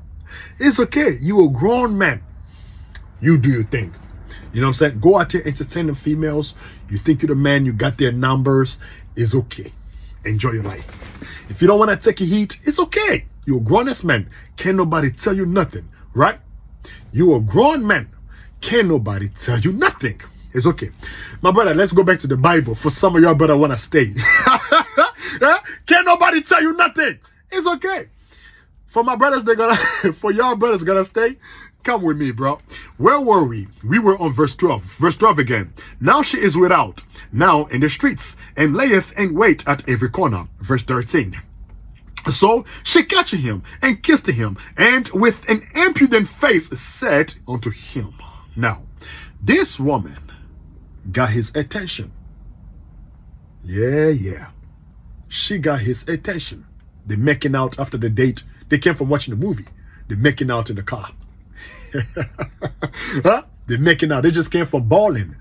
Speaker 1: It's okay. You a grown man. You do your thing. You know what I'm saying? Go out there, entertain the females. You think you're the man, you got their numbers. It's okay. Enjoy your life. If you don't want to take a heat, it's okay. You're a grown-ass man. Can't nobody tell you nothing, right? You're a grown man. Can't nobody tell you nothing. It's okay. My brother, let's go back to the Bible. For some of y'all brother want to stay. Can't nobody tell you nothing. It's okay. For my brothers, for y'all brothers gonna stay, come with me, bro. Where were we? We were on verse 12. Verse 12 again. Now she is without, now in the streets, and layeth in wait at every corner. Verse 13. So she catching him and kissed him, and with an impudent face said unto him. Now, this woman got his attention. Yeah. She got his attention. They're making out after the date. They came from watching the movie. They're making out in the car. Huh? They're making out. They just came from balling.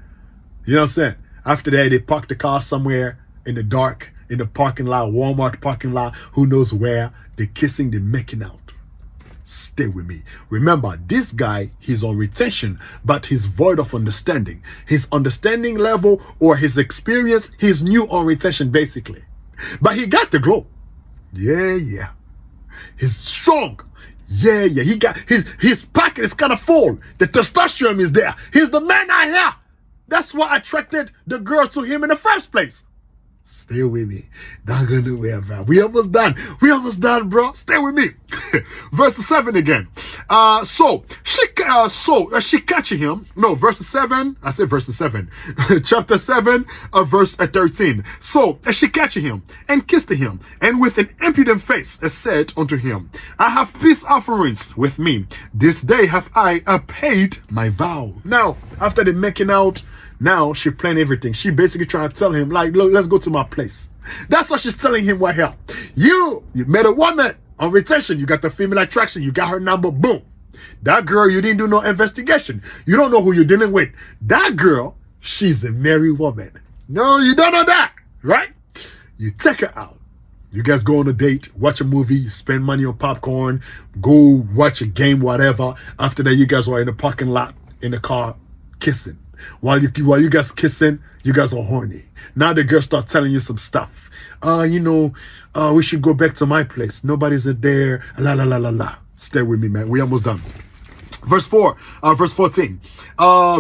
Speaker 1: You know what I'm saying? After that, they parked the car somewhere in the dark, in the parking lot, Walmart parking lot, who knows where. They're kissing, they're making out. Stay with me. Remember, this guy, he's on retention, but he's void of understanding. His understanding level or his experience, he's new on retention, basically. But he got the glow. Yeah. He's strong. Yeah, he got his pocket is kind of full. The testosterone is there. He's the man I have. That's what attracted the girl to him in the first place. Stay with me. Don't go nowhere, bro. We almost done. We almost done, bro. Stay with me. Verse 7 again. So she catching him. No, verse 7. I said verse 7. Chapter 7, verse 13. So she catching him and kissed him, and with an impudent face said unto him, I have peace offerings with me. This day have I paid my vow. Now, after the making out, now she planned everything. She basically trying to tell him, like, look, let's go to my place. That's what she's telling him right here. You met a woman on retention. You got the female attraction. You got her number. Boom. That girl, you didn't do no investigation. You don't know who you're dealing with. That girl, she's a married woman. No, you don't know that, right? You take her out. You guys go on a date, watch a movie, you spend money on popcorn, go watch a game, whatever. After that, you guys are in the parking lot, in the car, kissing. While you guys kissing, you guys are horny. Now the girl start telling you some stuff. We should go back to my place. Nobody's there. La la la la la. Stay with me, man. We almost done. Verse 14.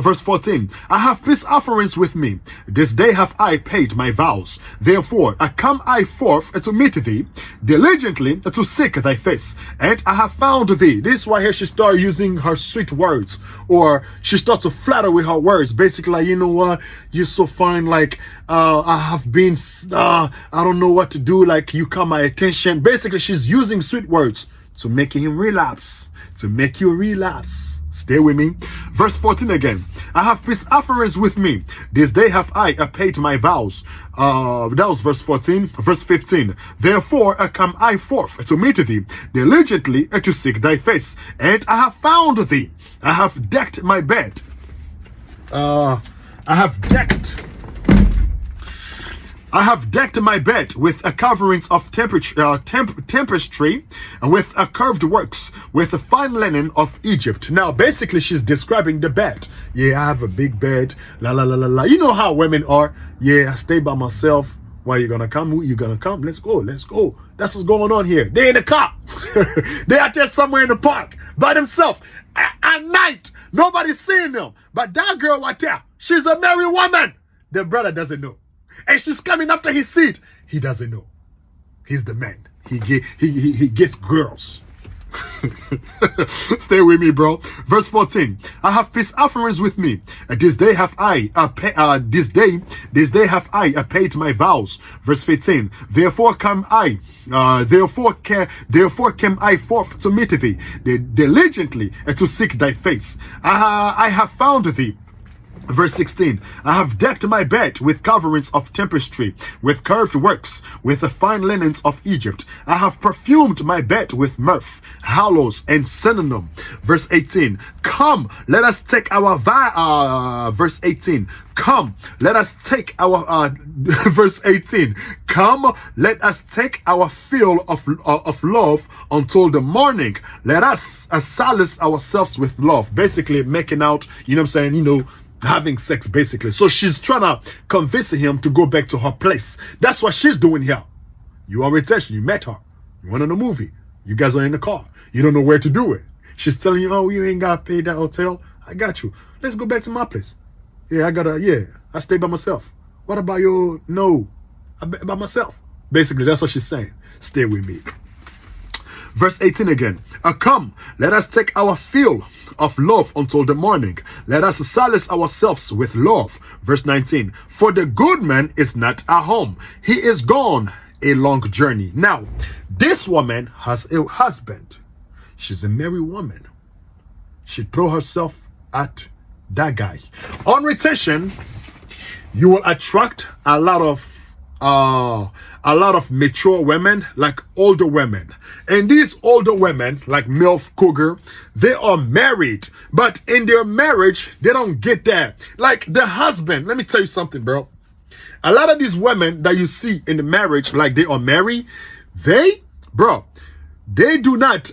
Speaker 1: Verse 14. I have peace offerings with me. This day have I paid my vows. Therefore, I come I forth to meet thee, diligently to seek thy face. And I have found thee. This is why here she started using her sweet words. Or she starts to flatter with her words. Basically, like, you know what? You're so fine. Like, I have been, I don't know what to do. Like, you caught my attention. Basically, she's using sweet words to make him relapse. To make you relapse. Stay with me. Verse 14 again. I have peace offerings with me. This day have I paid my vows. That was verse 14. Verse 15. Therefore come I forth to meet thee, diligently to seek thy face. And I have found thee. I have decked my bed. I have decked my bed with a coverings of tapestry, and with a curved works, with a fine linen of Egypt. Now, basically, she's describing the bed. Yeah, I have a big bed. La la la la la. You know how women are. Yeah, I stay by myself. Why you gonna come? You gonna come? Let's go. Let's go. That's what's going on here. They in the car. They out there somewhere in the park by themselves at night. Nobody's seeing them. But that girl right there, she's a married woman. The brother doesn't know. And she's coming after his seat. He doesn't know. He's the man. He gets girls. Stay with me, bro. Verse 14. I have peace offerings with me. This day have I paid my vows. Verse 15. Therefore came I forth to meet thee, diligently to seek thy face. I have found thee. Verse 16. I have decked my bed with coverings of tapestry, with curved works, with the fine linens of Egypt. I have perfumed my bed with myrrh, aloes, and cinnamon. Verse 18. Come, let us take our verse 18. Come, let us take our verse 18. Come, let us take our fill of love until the morning. Let us solace ourselves with love. Basically, making out, you know what I'm saying, having sex, basically. So she's trying to convince him to go back to her place. That's what she's doing here. You are retention. You met her. You went on a movie. You guys are in the car. You don't know where to do it. She's telling you, oh, you ain't got to pay that hotel. I got you. Let's go back to my place. Yeah, I stay by myself. What about your, no, by myself. Basically, that's what she's saying. Stay with me. Verse 18 again. Come, let us take our fill of love until the morning. Let us solace ourselves with love. Verse 19. For the good man is not at home. He is gone a long journey. Now, this woman has a husband. She's a married woman. She threw herself at that guy. On retention, you will attract a lot of mature women, like older women. And these older women, like MILF Cougar, they are married. But in their marriage, they don't get that. Like the husband, let me tell you something, bro. A lot of these women that you see in the marriage, like they are married, they do not,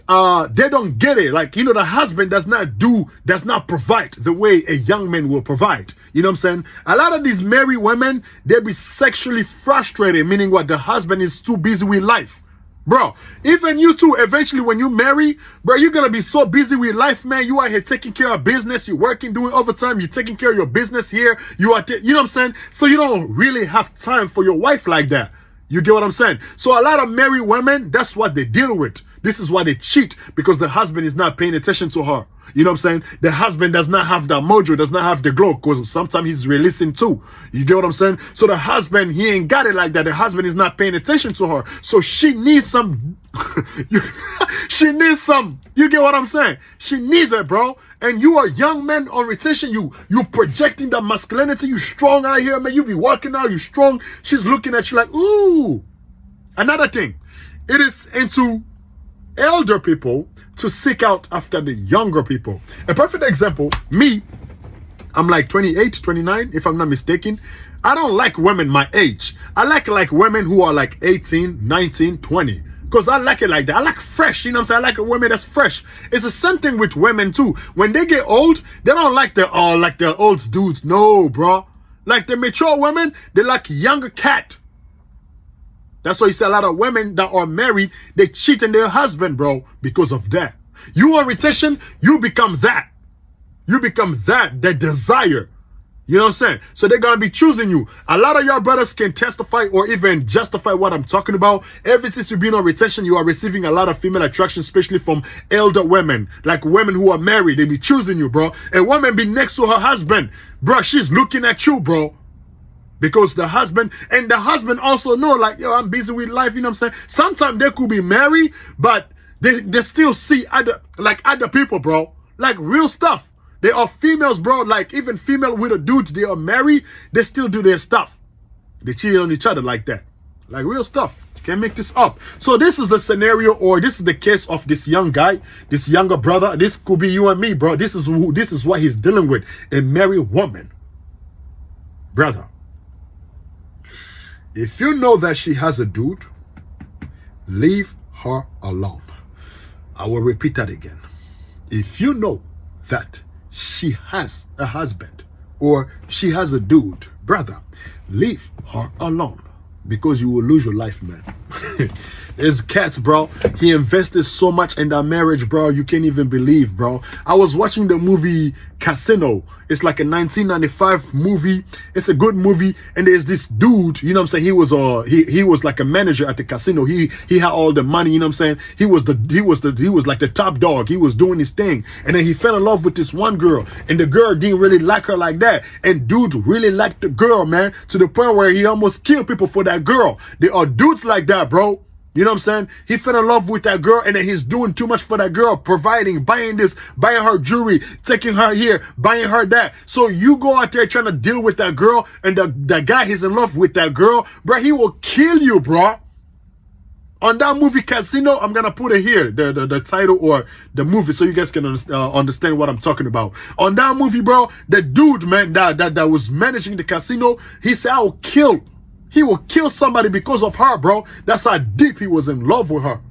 Speaker 1: they don't get it. Like, the husband does not provide the way a young man will provide. You know what I'm saying? A lot of these married women, they be sexually frustrated, meaning what? The husband is too busy with life. Bro, even you too, eventually when you marry, bro, you're going to be so busy with life, man. You are here taking care of business. You're working, doing overtime. You're taking care of your business here. You are, you know what I'm saying? So you don't really have time for your wife like that. You get what I'm saying? So a lot of married women, that's what they deal with. This is why they cheat, because the husband is not paying attention to her. You know what I'm saying? The husband does not have the mojo, does not have the glow, because sometimes he's releasing too. You get what I'm saying? So the husband, he ain't got it like that. The husband is not paying attention to her. So she needs some. She needs some. You get what I'm saying? She needs it, bro. And you are young men on retention. You projecting that masculinity. You strong out here, man. You be walking out. You strong. She's looking at you like, ooh. Another thing, it is into elder people to seek out after the younger people. A perfect example, me, I'm like 28, 29, if I'm not mistaken. I don't like women my age. I like women who are like 18, 19, 20. Because I like it like that. I like fresh, you know what I'm saying? I like a woman that's fresh. It's the same thing with women too. When they get old, they don't like the old dudes. No, bro. Like the mature women, they like younger cat. That's why you see a lot of women that are married, they cheat on their husband, bro, because of that. You on retention, you become that. You become that desire. You know what I'm saying? So they're going to be choosing you. A lot of your brothers can testify or even justify what I'm talking about. Ever since you've been on retention, you are receiving a lot of female attraction, especially from elder women, like women who are married. They be choosing you, bro. A woman be next to her husband. Bro, she's looking at you, bro. Because the husband also know, like, yo, I'm busy with life, you know what I'm saying? Sometimes they could be married, but they still see other people, bro. Like real stuff. They are females, bro. Like even female with a dude, they are married, they still do their stuff. They cheat on each other like that. Like real stuff. Can't make this up. So this is the scenario, or this is the case of this young guy, this younger brother. This could be you and me, bro. This is what he's dealing with. A married woman. Brother. If you know that she has a dude, leave her alone. I will repeat that again. If you know that she has a husband or she has a dude, brother, leave her alone, because you will lose your life, man. There's cats, bro. He invested so much in that marriage, bro. You can't even believe, bro. I was watching the movie Casino. It's like a 1995 movie. It's a good movie. And there's this dude, you know what I'm saying? He was like a manager at the casino. He had all the money, you know what I'm saying? He was like the top dog. He was doing his thing. And then he fell in love with this one girl. And the girl didn't really like her like that. And dude really liked the girl, man, to the point where he almost killed people for that girl. There are dudes like that, bro. You know what I'm saying? He fell in love with that girl, and then he's doing too much for that girl, providing, buying this, buying her jewelry, taking her here, buying her that. So you go out there trying to deal with that girl, and the guy is in love with that girl, bro, he will kill you, bro. On that movie Casino, I'm going to put it here, the title or the movie, so you guys can understand what I'm talking about. On that movie, bro, the dude, man, that was managing the casino, he said, he will kill somebody because of her, bro. That's how deep he was in love with her.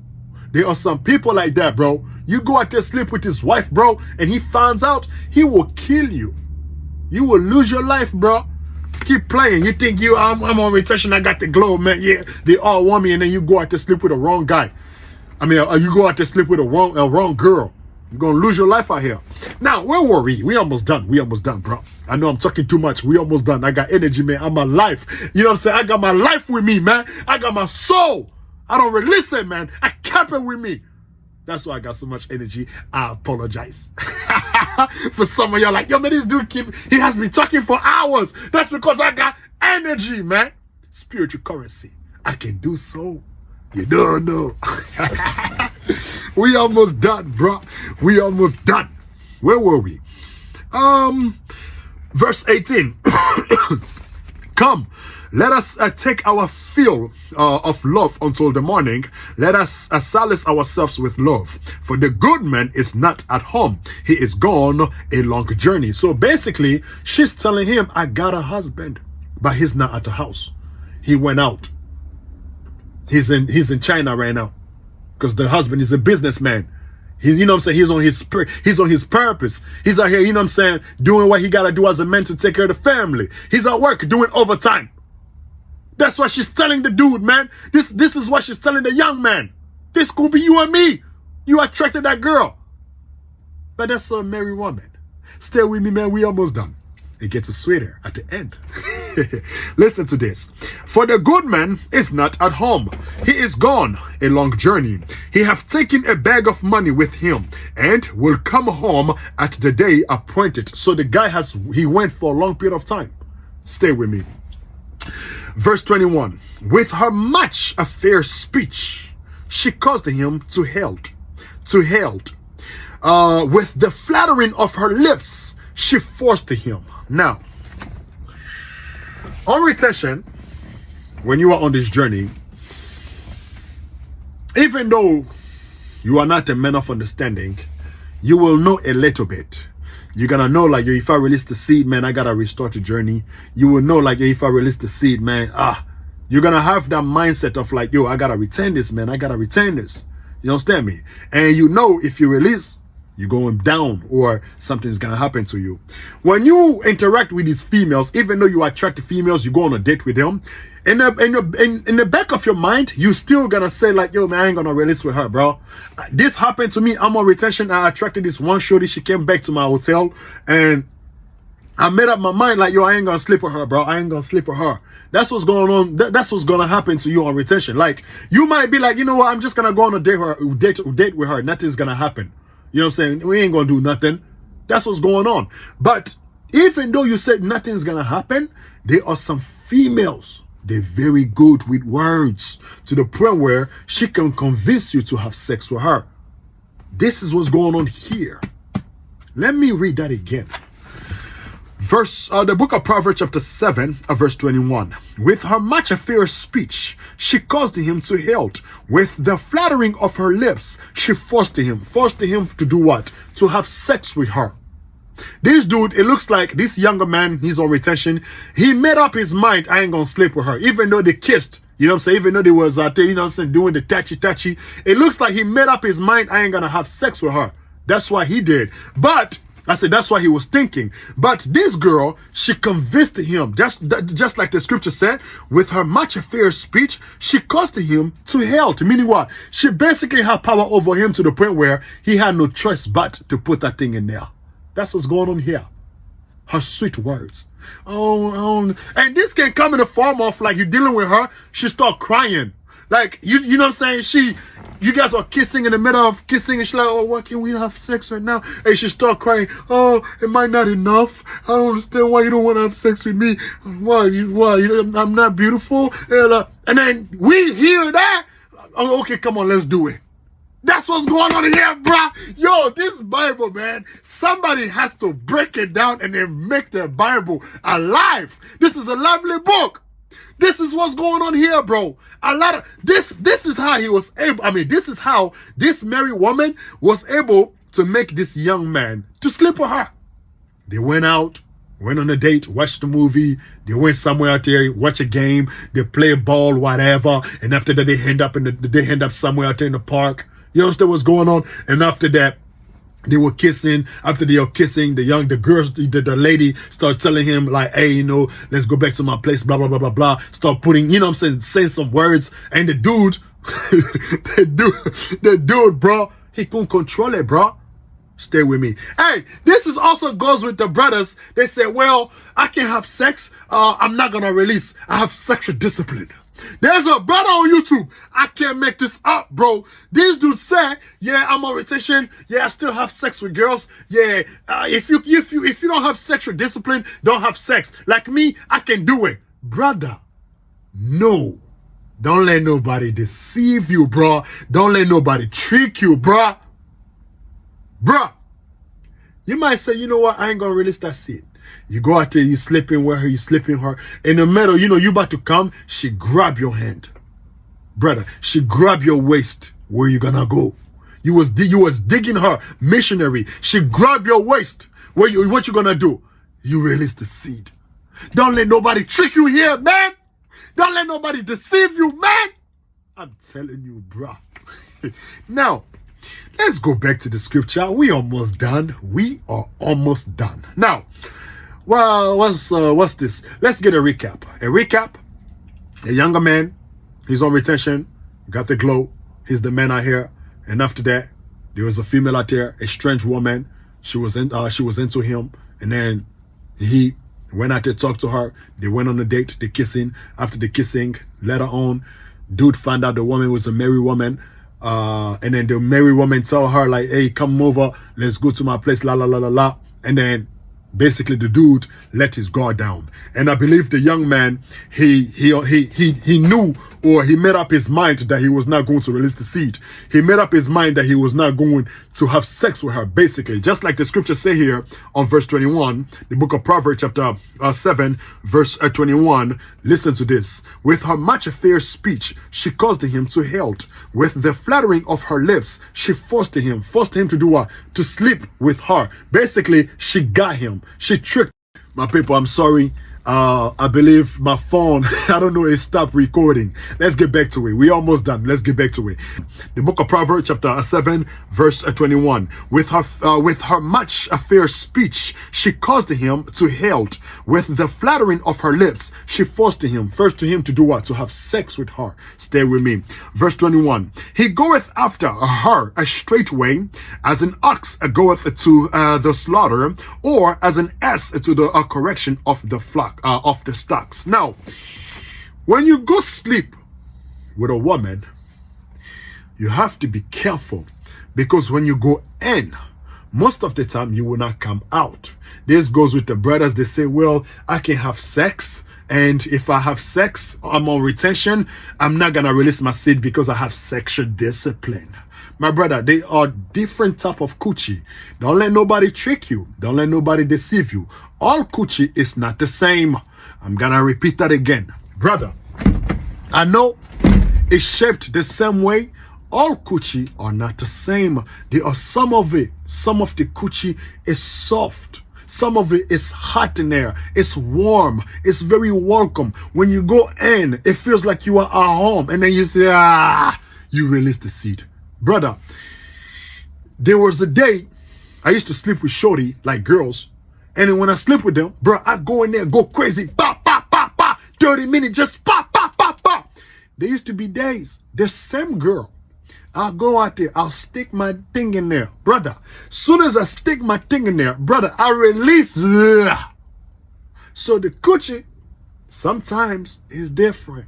Speaker 1: There are some people like that, bro. You go out there sleep with his wife, bro, and he finds out, he will kill you. You will lose your life, bro. Keep playing. You think I'm on retention, I got the glow, man. Yeah, they all want me, and then you go out there sleep with a wrong guy. I mean, you go out there sleep with a wrong girl. You're going to lose your life out here. Now, where were we? We almost done. We almost done, bro. I know I'm talking too much. We almost done. I got energy, man. I'm alive. You know what I'm saying? I got my life with me, man. I got my soul. I don't release it, man. I kept it with me. That's why I got so much energy. I apologize. For some of y'all like, yo, man, this dude he has been talking for hours. That's because I got energy, man. Spiritual currency. I can do so. You don't know. We almost done, bro. We almost done. Where were we? Verse 18. Come, let us take our fill of love until the morning. Let us solace ourselves with love. For the good man is not at home. He is gone a long journey. So basically, she's telling him, I got a husband, but he's not at the house. He went out. He's in China right now, because the husband is a businessman. You know what I'm saying? He's on his purpose. He's out here, you know what I'm saying, doing what he got to do as a man to take care of the family. He's at work doing overtime. That's what she's telling the dude, man. This is what she's telling the young man. This could be you and me. You attracted that girl. But that's a married woman. Stay with me, man. We almost done. It gets sweeter at the end. Listen to this. For the good man is not at home. He is gone a long journey. He hath taken a bag of money with him and will come home at the day appointed. So the guy he went for a long period of time. Stay with me. Verse 21. With her much a fair speech, she caused him to held. With the flattering of her lips, she forced him. Now, on retention, when you are on this journey, even though you are not a man of understanding, you will know a little bit. You're gonna know, like, yo, if I release the seed, man, I gotta restart the journey. You will know, like, yo, if I release the seed, man, you're gonna have that mindset of like, yo, I gotta retain this, man. I gotta retain this. You understand me? And you know, if you release, you're going down or something's gonna happen to you. When you interact with these females, even though you attract the females, you go on a date with them, in the back of your mind, you still gonna say like, yo, man, I ain't gonna release with her, bro. This happened to me. I'm on retention. I attracted this one shorty. She came back to my hotel and I made up my mind like, yo, I ain't gonna sleep with her, bro. I ain't gonna sleep with her. That's what's going on. That's what's gonna happen to you on retention. Like, you might be like, you know what, I'm just gonna go on a date with her. Nothing's gonna happen. You know what I'm saying? We ain't gonna do nothing. That's what's going on. But even though you said nothing's gonna happen, there are some females. They're very good with words to the point where she can convince you to have sex with her. This is what's going on here. Let me read that again. The book of Proverbs chapter 7, verse 21. With her much fair speech, she caused him to halt. With the flattering of her lips, she forced him to do what? To have sex with her. This dude, it looks like this younger man, he's on retention. He made up his mind, I ain't gonna sleep with her. Even though they kissed, you know what I'm saying? Even though they was out there, you know what I'm saying, doing the touchy. It looks like he made up his mind, I ain't gonna have sex with her. That's what he did. But I said that's what he was thinking. But this girl, she convinced him, just like the scripture said, with her much fair speech, she caused him to halt. Meaning what? She basically had power over him to the point where he had no choice but to put that thing in there. That's what's going on here. Her sweet words. And this can come in the form of like you're dealing with her, she start crying. Like, you know what I'm saying? You guys are kissing in the middle of kissing, and she's like, oh, why can't we have sex right now? And she start crying, oh, am I not enough? I don't understand why you don't want to have sex with me. Why? I'm not beautiful? And then we hear that. Oh, okay, come on, let's do it. That's what's going on here, bruh. Yo, this Bible, man, somebody has to break it down and then make the Bible alive. This is a lovely book. This is what's going on here, bro. A lot of this is how he was able, this is how this married woman was able to make this young man to sleep with her. They went out, went on a date, watched the movie, they went somewhere out there, watch a game, they play ball, whatever, and after that they end up somewhere out there in the park. You understand what's going on? And after that, they were kissing. After they were kissing, the lady started telling him like, hey, you know, let's go back to my place, blah, blah, blah, blah, blah. Start putting, you know what I'm saying some words. And the dude, the dude, bro, he couldn't control it, bro. Stay with me. Hey, this is also goes with the brothers. They say, well, I can have sex. I'm not going to release. I have sexual discipline. There's a brother on YouTube. I can't make this up, bro. This dude said, yeah, I'm on retention. Yeah, I still have sex with girls. Yeah, if you don't have sexual discipline, don't have sex. Like me, I can do it. Brother, no. Don't let nobody deceive you, bro. Don't let nobody trick you, bro. Bruh. You might say, you know what? I ain't going to release that seed. You go out there, you sleeping with her, you sleeping her. In the middle, you know, you about to come, she grab your hand. Brother, she grab your waist. Where you gonna go? You was digging her, missionary. She grab your waist. What you gonna do? You release the seed. Don't let nobody trick you here, man. Don't let nobody deceive you, man. I'm telling you, bro. Now, let's go back to the scripture. We almost done. We are almost done. Now, well, what's this? Let's get a recap. A younger man, he's on retention, got the glow. he's the man out here. And after that, there was a female out there, a strange woman. She was into him, and then he went out there, talked to her. They went on a date, they kissing. After the kissing, later on, dude found out the woman was a married woman. And then the married woman tell her like, hey, come over, let's go to my place, la la la la la. And then basically the dude let his guard down. And I believe the young man, he knew, or he made up his mind that he was not going to release the seed. He made up his mind that he was not going to have sex with her, basically. Just like the scriptures say here on verse 21, the book of Proverbs chapter 7, verse 21. Listen to this. With her much fair speech, she caused him to halt. With the flattering of her lips, she forced him to do what? To sleep with her. Basically, she got him. She tricked my people. I'm sorry. I believe my phone, I don't know, it stopped recording. Let's get back to it. We almost done. Let's get back to it. The book of Proverbs chapter 7 verse 21. With her much fair speech, she caused him to halt. With the flattering of her lips, she forced him to do what? To have sex with her. Stay with me. Verse 21. He goeth after her a straight way, as an ox goeth to the slaughter, or as an ass to the correction of the flock. Of the stocks. Now, when you go sleep with a woman, you have to be careful, because when you go in, most of the time you will not come out. This goes with the brothers. They say, well, I can have sex, and if I have sex, I'm on retention. I'm not gonna release my seed because I have sexual discipline. My brother, they are different type of coochie. Don't let nobody trick you. Don't let nobody deceive you. All coochie is not the same. I'm gonna repeat that again. Brother, I know it's shaped the same way. All coochie are not the same. There are some of the coochie is soft. Some of it is hot in there. It's warm. It's very welcome. When you go in, it feels like you are at home. And then you say, you release the seed. Brother, there was a day I used to sleep with shorty, like girls. And then when I sleep with them, bro, I go in there, go crazy. Pop, pop, pop, pop. 30 minutes, just pop, pop, pop, pop. There used to be days, the same girl, I'll go out there, I'll stick my thing in there. Brother, soon as I stick my thing in there, brother, I release. So the coochie sometimes is different.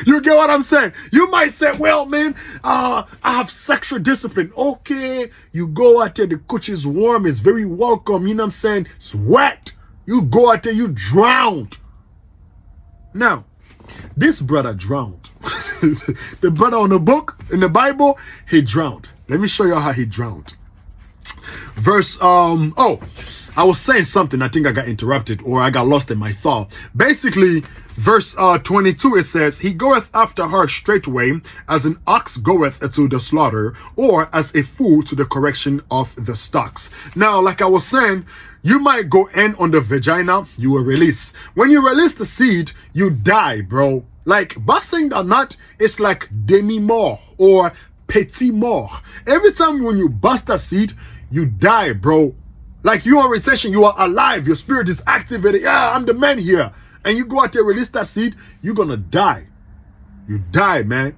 Speaker 1: You get what I'm saying? You might say, well, man, I have sexual discipline. Okay, you go out there, the coochie is warm, it's very welcome, you know what I'm saying? It's wet. You go out there, you drowned. Now, this brother drowned. The brother on the book, in the Bible, he drowned. Let me show you how he drowned. Verse, I was saying something. I think I got interrupted, or I got lost in my thought. Basically, verse 22, it says, he goeth after her straightway, as an ox goeth to the slaughter, or as a fool to the correction of the stocks. Now, like I was saying, you might go in on the vagina, you will release. When you release the seed, you die, bro. Like, busting the nut, it's like demi-mort or petit mort. Every time when you bust a seed, you die, bro. Like, you are retention, you are alive, your spirit is activated. Yeah, I'm the man here. And you go out there, release that seed, you're gonna die. You die, man.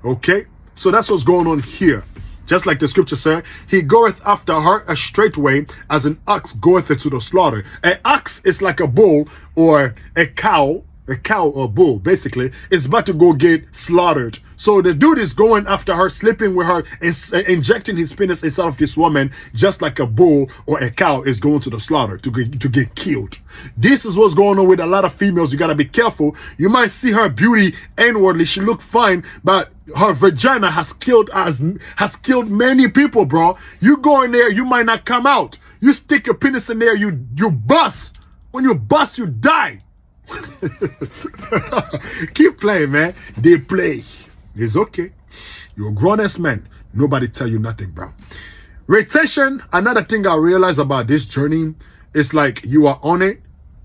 Speaker 1: Okay? So that's what's going on here. Just like the scripture said, he goeth after her a straight way, as an ox goeth to the slaughter. An ox is like a bull or a cow or bull, basically, is about to go get slaughtered. So the dude is going after her, sleeping with her, and injecting his penis inside of this woman, just like a bull or a cow is going to the slaughter to get killed. This is what's going on with a lot of females. You gotta be careful. You might see her beauty inwardly, she look fine, but her vagina has killed many people, bro. You go in there, you might not come out. You stick your penis in there, you bust. When you bust, you die. Keep playing, man. They play. It's okay. You're a grown-ass man. Nobody tell you nothing, bro. Retention, another thing I realized about this journey, is like you are on it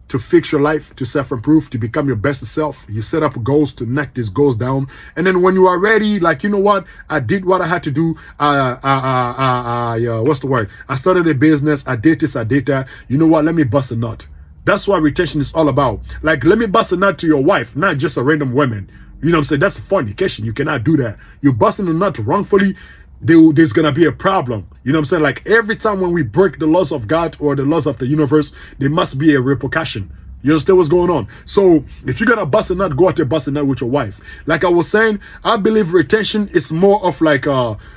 Speaker 1: to fix your life, to self-improve, to become your best self. You set up goals to knock these goals down. And then when you are ready, like, you know what? I did what I had to do. What's the word? I started a business. I did this, I did that. You know what? Let me bust a nut. That's what retention is all about. Like, let me bust a nut to your wife, not just a random woman. You know what I'm saying? That's fornication. You cannot do that. You're busting a nut wrongfully, there's going to be a problem. You know what I'm saying? Like every time when we break the laws of God or the laws of the universe, there must be a repercussion. You understand what's going on? So if you're going to bust a nut, go out there bust a nut with your wife. Like I was saying, I believe retention is more of like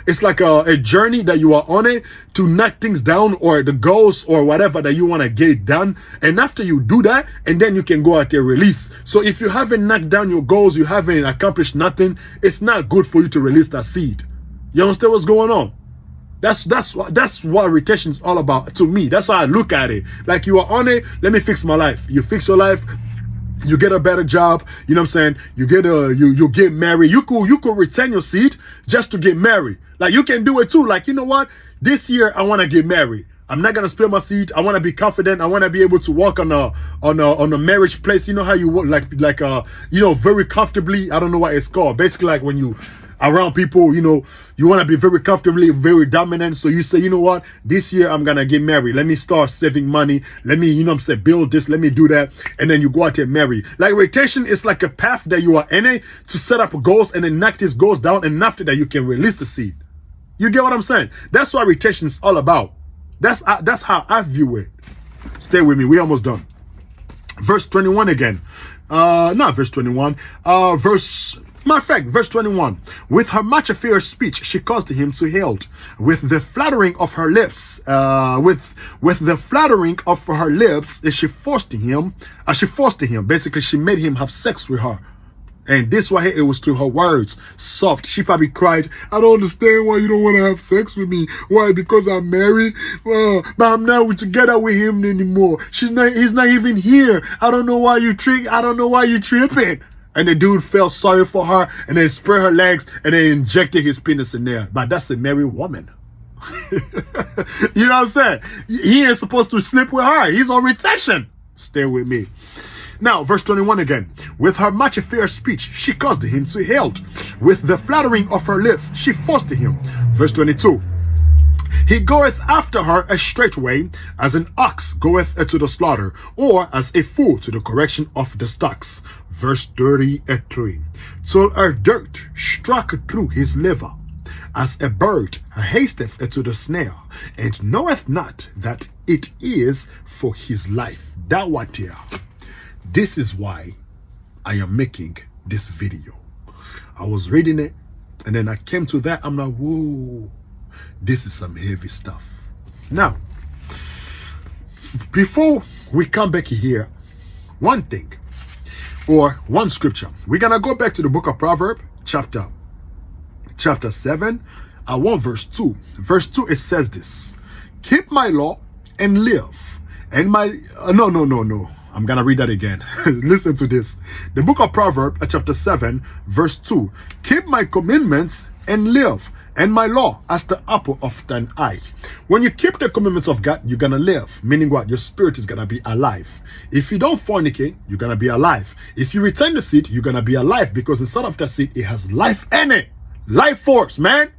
Speaker 1: it's like a journey that you are on it to knock things down or the goals or whatever that you want to get done. And after you do that, and then you can go out there release. So if you haven't knocked down your goals, you haven't accomplished nothing, it's not good for you to release that seed. You understand what's going on? That's what retention is all about to me. That's how I look at it. Like you are on it, let me fix my life. You fix your life, you get a better job, you know what I'm saying? You get you get married. You could retain your seed just to get married. Like you can do it too. Like, you know what? This year I want to get married. I'm not gonna spill my seed. I want to be confident. I want to be able to walk on a marriage place. You know how you walk like you know, very comfortably. I don't know what it's called. Basically, like when you around people, you know, you want to be very comfortably, very dominant. So you say, you know what, this year I'm gonna get married. Let me start saving money. Let me, you know what I'm saying, build this. Let me do that, and then you go out and marry. Like retention is like a path that you are in it to set up goals and then knock these goals down, and after that you can release the seed. You get what I'm saying? That's what retention is all about. That's how I view it. Stay with me. We almost done. Verse 21 again. Not verse 21. Matter of fact, verse 21. With her much affair speech, she caused him to yield. With the flattering of her lips, with the flattering of her lips, she forced him. Basically, she made him have sex with her. And this why it was through her words, soft. She probably cried, I don't understand why you don't want to have sex with me. Why? Because I'm married? But I'm not together with him anymore. He's not even here. I don't know why you tripping. And the dude felt sorry for her and then spread her legs and then injected his penis in there. But that's a married woman. You know what I'm saying? He ain't supposed to sleep with her. He's on retention. Stay with me. Now, verse 21 again. With her much fair speech, she caused him to yield. With the flattering of her lips, she forced him. Verse 22. He goeth after her a straight way, as an ox goeth to the slaughter, or as a fool to the correction of the stocks. Verse 33. Till her dirt struck through his liver, as a bird hasteth to the snare, and knoweth not that it is for his life. That what here. This is why I am making this video. I was reading it, and then I came to that. I'm like, whoa, this is some heavy stuff. Now, before we come back here, one thing, or one scripture. We're going to go back to the book of Proverbs, chapter 7. I want verse 2. Verse 2, it says this. Keep my law and live. And my, no. I'm going to read that again. Listen to this. The book of Proverbs, chapter 7, verse 2. Keep my commandments and live, and my law as the apple of thine eye. When you keep the commandments of God, you're going to live. Meaning what? Your spirit is going to be alive. If you don't fornicate, you're going to be alive. If you retain the seed, you're going to be alive, because inside of that seed, it has life in it. Life force, man.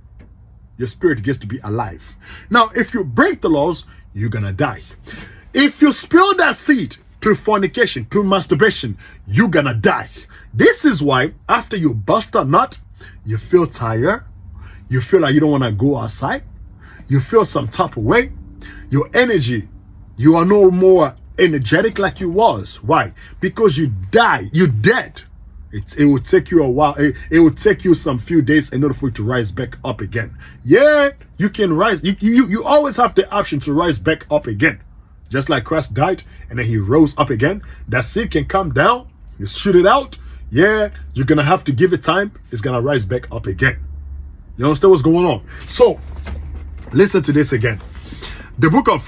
Speaker 1: Your spirit gets to be alive. Now, if you break the laws, you're going to die. If you spill that seed, through fornication, through masturbation, you're gonna die. This is why after you bust a nut, you feel tired, you feel like you don't want to go outside, you feel some type of way, your energy, you are no more energetic like you was. Why? Because you die, you're dead. It will take you a while. It will take you some few days in order for you to rise back up again. Yeah, you can rise. You always have the option to rise back up again. Just like Christ died and then he rose up again. That seed can come down. You shoot it out. Yeah, you're going to have to give it time. It's going to rise back up again. You understand what's going on? So, listen to this again. The book of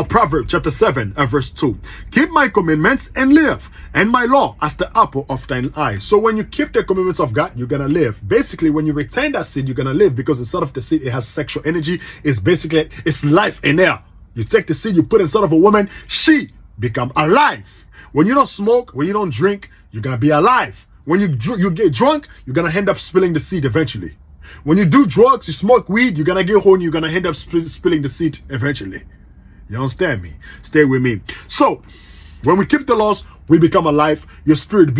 Speaker 1: Proverbs, chapter 7, verse 2. Keep my commandments and live, and my law as the apple of thine eye. So when you keep the commandments of God, you're going to live. Basically, when you retain that seed, you're going to live, because inside of the seed, it has sexual energy. It's life in there. You take the seed, you put inside of a woman, she become alive. When you don't smoke, when you don't drink, you're going to be alive. When you get drunk, you're going to end up spilling the seed eventually. When you do drugs, you smoke weed, you're going to get horny, you're going to end up spilling the seed eventually. You understand me? Stay with me. So, When we keep the laws, we become alive. Your spirit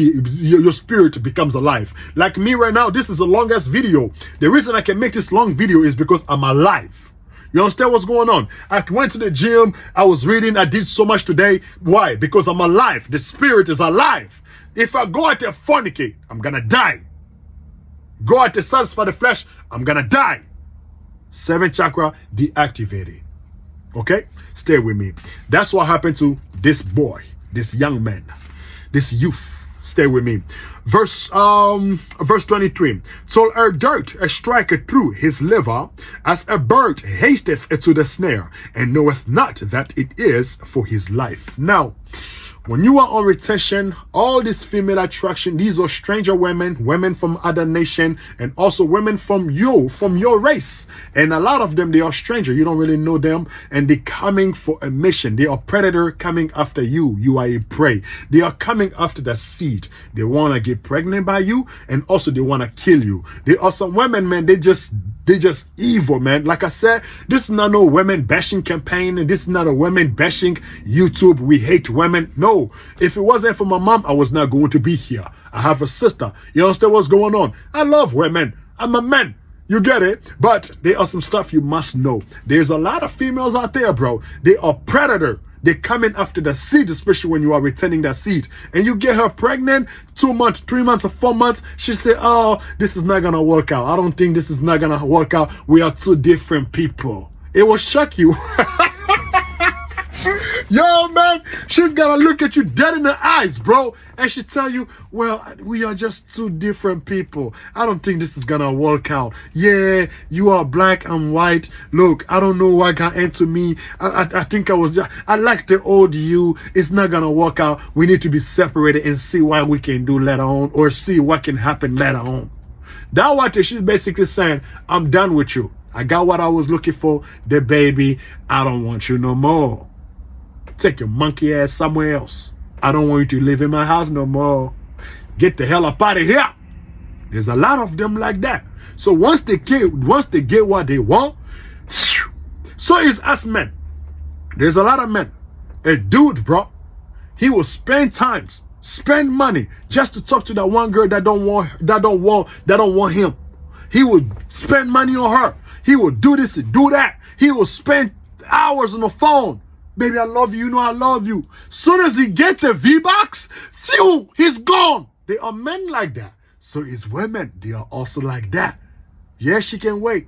Speaker 1: becomes alive. Like me right now, this is the longest video. The reason I can make this long video is because I'm alive. You understand what's going on? I went to the gym. I was reading. I did so much today. Why? Because I'm alive. The spirit is alive. If I go out there fornicate, I'm going to die. Go out there satisfy the flesh, I'm going to die. 7th chakra deactivated. Okay? Stay with me. That's what happened to this boy, this young man, this youth. Stay with me. Verse 23. So a dart striketh through his liver, as a bird hasteth to the snare, and knoweth not that it is for his life. Now, when you are on retention, all this female attraction, these are stranger women, women from other nation, and also women from your race. And a lot of them, they are stranger. You don't really know them, and they're coming for a mission. They are predator coming after you. You are a prey. They are coming after the seed. They want to get pregnant by you, and also they want to kill you. There are some women, man, they just evil, man. Like I said, this is not no women bashing campaign, and this is not a women bashing YouTube. We hate women. No, if it wasn't for my mom, I was not going to be here. I have a sister. You understand what's going on? I love women. I'm a man. You get it? But there are some stuff you must know. There's a lot of females out there, bro. They are predator. They're coming after the seed, especially when you are returning that seed. And you get her pregnant 2 months, 3 months, or 4 months. She say, oh, this is not going to work out. I don't think this is not going to work out. We are two different people. It will shock you. Yo, man, she's gonna look at you dead in the eyes, bro, and she tell you, well, we are just two different people. I don't think this is gonna work out. Yeah, you are black, I'm white. Look, I don't know what got into me. I think I like the old you. It's not gonna work out. We need to be separated and see what we can do later on, or see what can happen later on. That what she's basically saying, I'm done with you. I got what I was looking for. The baby, I don't want you no more. Take your monkey ass somewhere else. I don't want you to live in my house no more. Get the hell up out of here. There's a lot of them like that. So once they get what they want, so is us men. There's a lot of men. A dude, bro, he will spend money just to talk to that one girl that don't want him. He would spend money on her. He will do this and do that. He will spend hours on the phone. Baby, I love you. You know I love you. Soon as he gets the V-Box, phew, he's gone. There are men like that. So is women. They are also like that. Yeah, she can wait.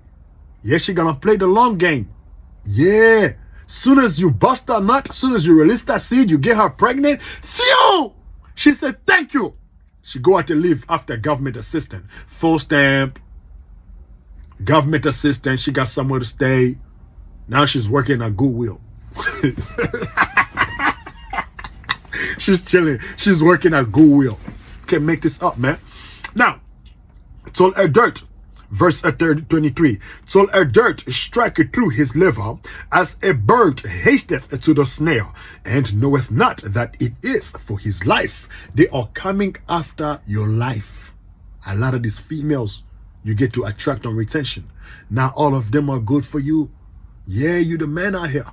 Speaker 1: Yeah, she gonna play the long game. Yeah. Soon as you bust that nut, soon as you release that seed, you get her pregnant, phew! She said, thank you. She go out to live after government assistant. Full stamp. Government assistant. She got somewhere to stay. Now she's working at Goodwill. She's chilling. She's working at Goodwill. Can't make this up, man. Now, told a dirt, verse 23. Told a dirt striketh through his liver, as a bird hasteth to the snare, and knoweth not that it is for his life. They are coming after your life. A lot of these females you get to attract on retention. Not all of them are good for you. Yeah, you the man out here.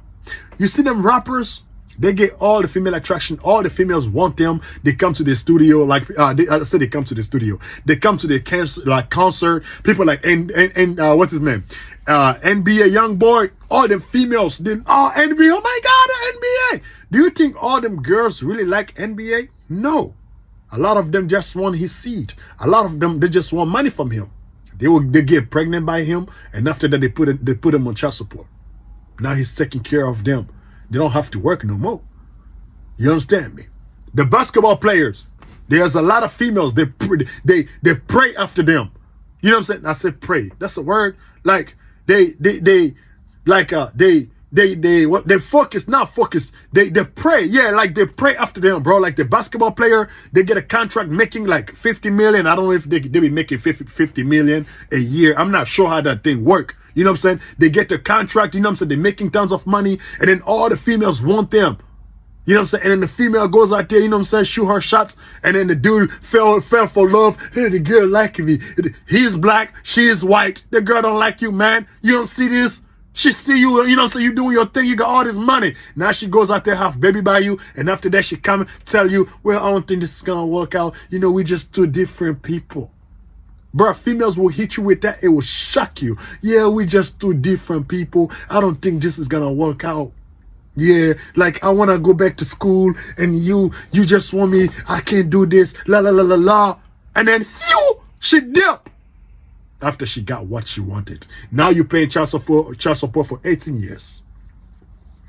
Speaker 1: You see them rappers, they get all the female attraction. All the females want them. They come to the studio, like they come to the studio. They come to the concert. People like what's his name, NBA young boy. All them females, NBA. Oh my God, NBA. Do you think all them girls really like NBA? No. A lot of them just want his seed. A lot of them, they just want money from him. They get pregnant by him, and after that they put him on child support. Now he's taking care of them. They don't have to work no more. You understand me? The basketball players, there's a lot of females. They pray after them. You know what I'm saying? I said pray. That's a word. Like they focus, not focus. They pray. Yeah, like they pray after them, bro. Like the basketball player, they get a contract making like 50 million. I don't know if they be making 50 million a year. I'm not sure how that thing work. You know what I'm saying? They get the contract, you know what I'm saying? They're making tons of money, and then all the females want them. You know what I'm saying? And then the female goes out there, you know what I'm saying, shoot her shots, and then the dude fell for love. Hey, the girl like me. He's black, she is white. The girl don't like you, man. You don't see this? She see you, you know what I'm saying, you doing your thing, you got all this money. Now she goes out there, have baby by you, and after that she come tell you, well, I don't think this is gonna work out. You know, we just two different people. Bro, females will hit you with that. It will shock you. Yeah, we just two different people. I don't think this is gonna work out. Yeah, like I want to go back to school and you just want me, I can't do this, la la la la la. And then she dipped after she got what she wanted. Now you're paying child support for 18 years.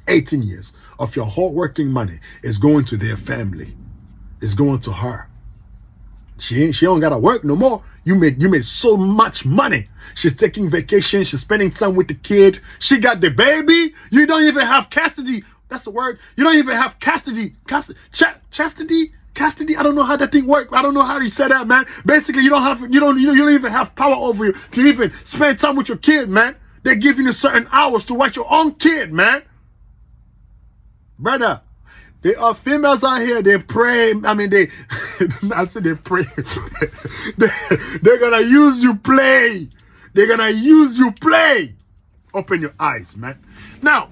Speaker 1: 18 years of your hard working money is going to their family. It's going to her. She don't gotta work no more. You made so much money. She's taking vacation. She's spending time with the kid. She got the baby. You don't even have custody. That's the word. You don't even have custody. Chastity. I don't know how that thing works. I don't know how you say that, man. Basically, you don't even have power over you to even spend time with your kid, man. They're giving you certain hours to watch your own kid, man. Brother. There are females out here, they pray. I mean, I said they pray. They're going to use you play. They're going to use you play. Open your eyes, man. Now,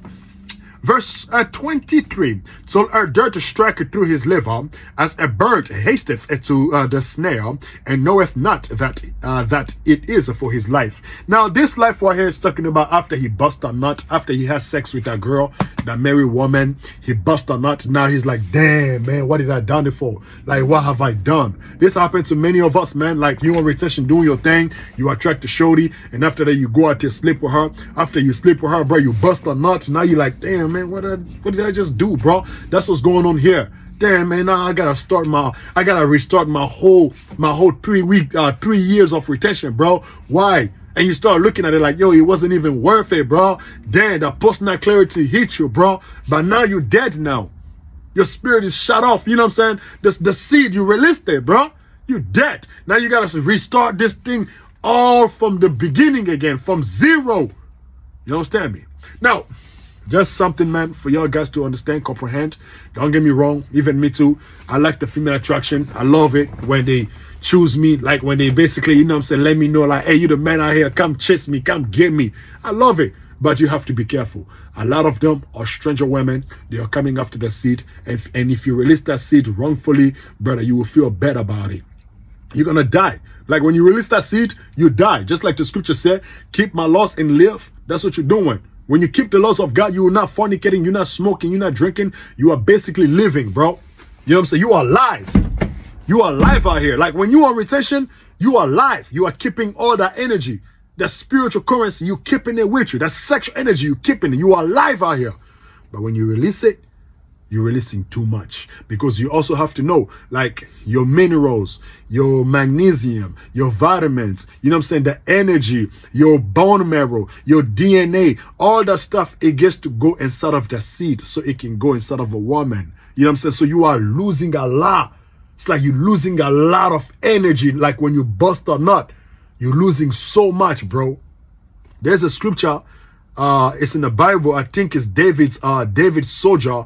Speaker 1: verse 23. So her dart striketh through his liver, as a bird hasteth to the snare, and knoweth not that it is for his life. Now, this life right here is talking about after he bust a nut, after he has sex with a girl, that married woman, he bust a nut. Now he's like, damn, man, what did I done it for? Like, what have I done? This happened to many of us, man. Like, you on retention doing your thing, you attract a shorty, and after that, you go out there, sleep with her. After you sleep with her, bro, you bust a nut. Now you're like, damn, man, what did I just do, bro? That's what's going on here. Damn, man, now I gotta restart my whole 3 years of retention, bro. Why? And you start looking at it like, yo, it wasn't even worth it, bro. Damn, that post-night clarity hit you, bro. But now you're dead now. Your spirit is shut off. You know what I'm saying? The seed, you released it, bro. You're dead. Now you got to restart this thing all from the beginning again, from zero. You understand me? Now, just something, man, for y'all guys to understand, comprehend. Don't get me wrong. Even me too. I like the female attraction. I love it when they choose me, like when they basically, you know what I'm saying, let me know like, hey, you the man out here, come chase me, come get me. I love it. But you have to be careful. A lot of them are stranger women. They are coming after the seed. And if you release that seed wrongfully, brother, you will feel bad about it. You're going to die. Like when you release that seed, you die. Just like the scripture said, keep my laws and live. That's what you're doing. When you keep the laws of God, you are not fornicating, you're not smoking, you're not drinking. You are basically living, bro. You know what I'm saying? You are alive. You are alive out here. Like when you are on retention, you are alive. You are keeping all that energy. That spiritual currency, you keeping it with you. That sexual energy, you keeping it. You are alive out here. But when you release it, you're releasing too much. Because you also have to know, like your minerals, your magnesium, your vitamins, you know what I'm saying, the energy, your bone marrow, your DNA, all that stuff, it gets to go inside of the seed so it can go inside of a woman. You know what I'm saying? So you are losing a lot. It's like you're losing a lot of energy. Like when you bust a nut, you're losing so much, bro. There's a scripture. It's in the Bible. I think it's David's soldier.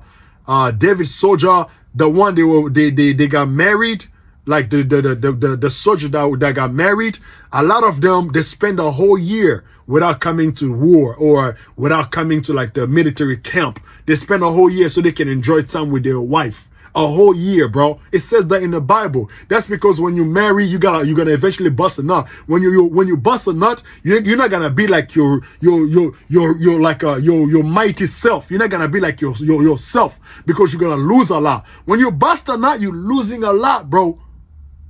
Speaker 1: David's soldier, the one they got married. Like the soldier that got married. A lot of them, they spend a whole year without coming to war or without coming to like the military camp. They spend a whole year so they can enjoy time with their wife. A whole year, bro. It says that in the Bible. That's because when you marry, you're gonna eventually bust a nut. When you bust a nut, you're not gonna be like your mighty self. You're not gonna be like yourself because you're gonna lose a lot. When you bust a nut, you're losing a lot, bro.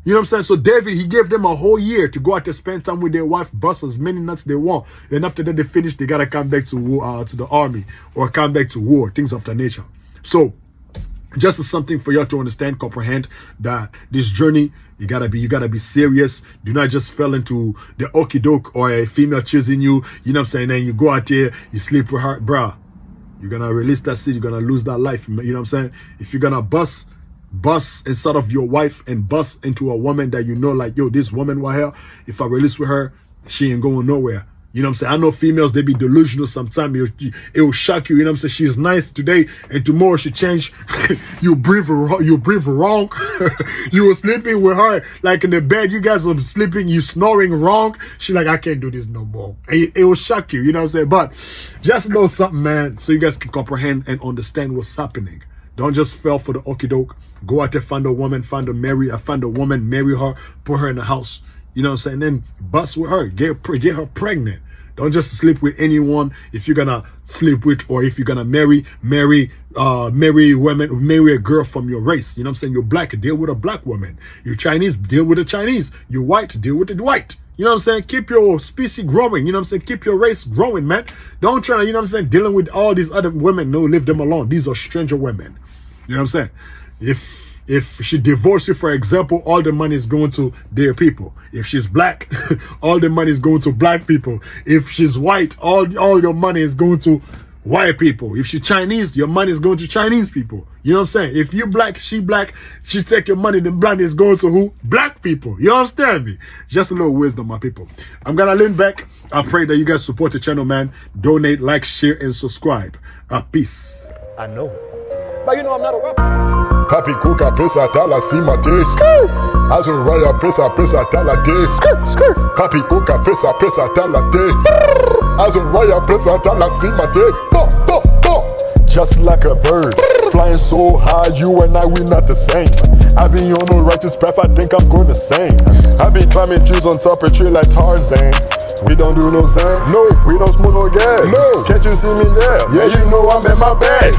Speaker 1: You know what I'm saying? So David, he gave them a whole year to go out there, spend time with their wife, bust as many nuts they want. And after that, they finish, they gotta come back to war, to the army or come back to war, things of that nature. So just as something for y'all to understand, comprehend that this journey, you gotta be serious. Do not just fall into the okie doke or a female choosing you. You know what I'm saying? Then you go out there, you sleep with her, bruh. You're gonna release that seed. You're gonna lose that life. You know what I'm saying? If you're gonna bust inside of your wife and bust into a woman that you know, like, yo, this woman right here, if I release with her, she ain't going nowhere. You know what I'm saying? I know females, they be delusional sometimes. It will shock you. You know what I'm saying? She's nice today and tomorrow she change. You breathe wrong. You were sleeping with her like in the bed. You guys are sleeping. You snoring wrong. She like, I can't do this no more. And it will shock you. You know what I'm saying? But just know something, man, so you guys can comprehend and understand what's happening. Don't just fall for the okie doke. Go out there, find a woman, find a woman, marry her, put her in the house. You know what I'm saying? Then bust with her, get her pregnant. Don't just sleep with anyone. If you're gonna sleep with, or if you're gonna marry women, marry a girl from your race. You know what I'm saying? You're black, deal with a black woman. You're Chinese, deal with a Chinese. You're white, deal with the white. You know what I'm saying? Keep your species growing. You know what I'm saying? Keep your race growing, man. Don't try, you know what I'm saying, dealing with all these other women. No, leave them alone. These are stranger women. You know what I'm saying? If she divorced you, for example, all the money is going to their people. If she's black, all the money is going to black people. If she's white, all your money is going to white people. If she's Chinese, your money is going to Chinese people. You know what I'm saying? If you black, she take your money, the money is going to who? Black people. You understand me? Just a little wisdom, my people. I'm gonna lean back. I pray that you guys support the channel, man. Donate, like, share, and subscribe. Peace.
Speaker 2: I know. But you know I'm not a rapper. Papi kuka pesa tala sima te. Azuraya pesa tala te. Papi kuka pesa tala te. Azuraya pesa tala sima te. Just like a bird, flying so high, you and I, we not the same. I be on a righteous path, I think I'm going the same. I be climbing trees on top of tree like Tarzan. We don't do no zang, no, we don't smoke no gas. No, can't you see me there? Yeah, you know I'm in my bag.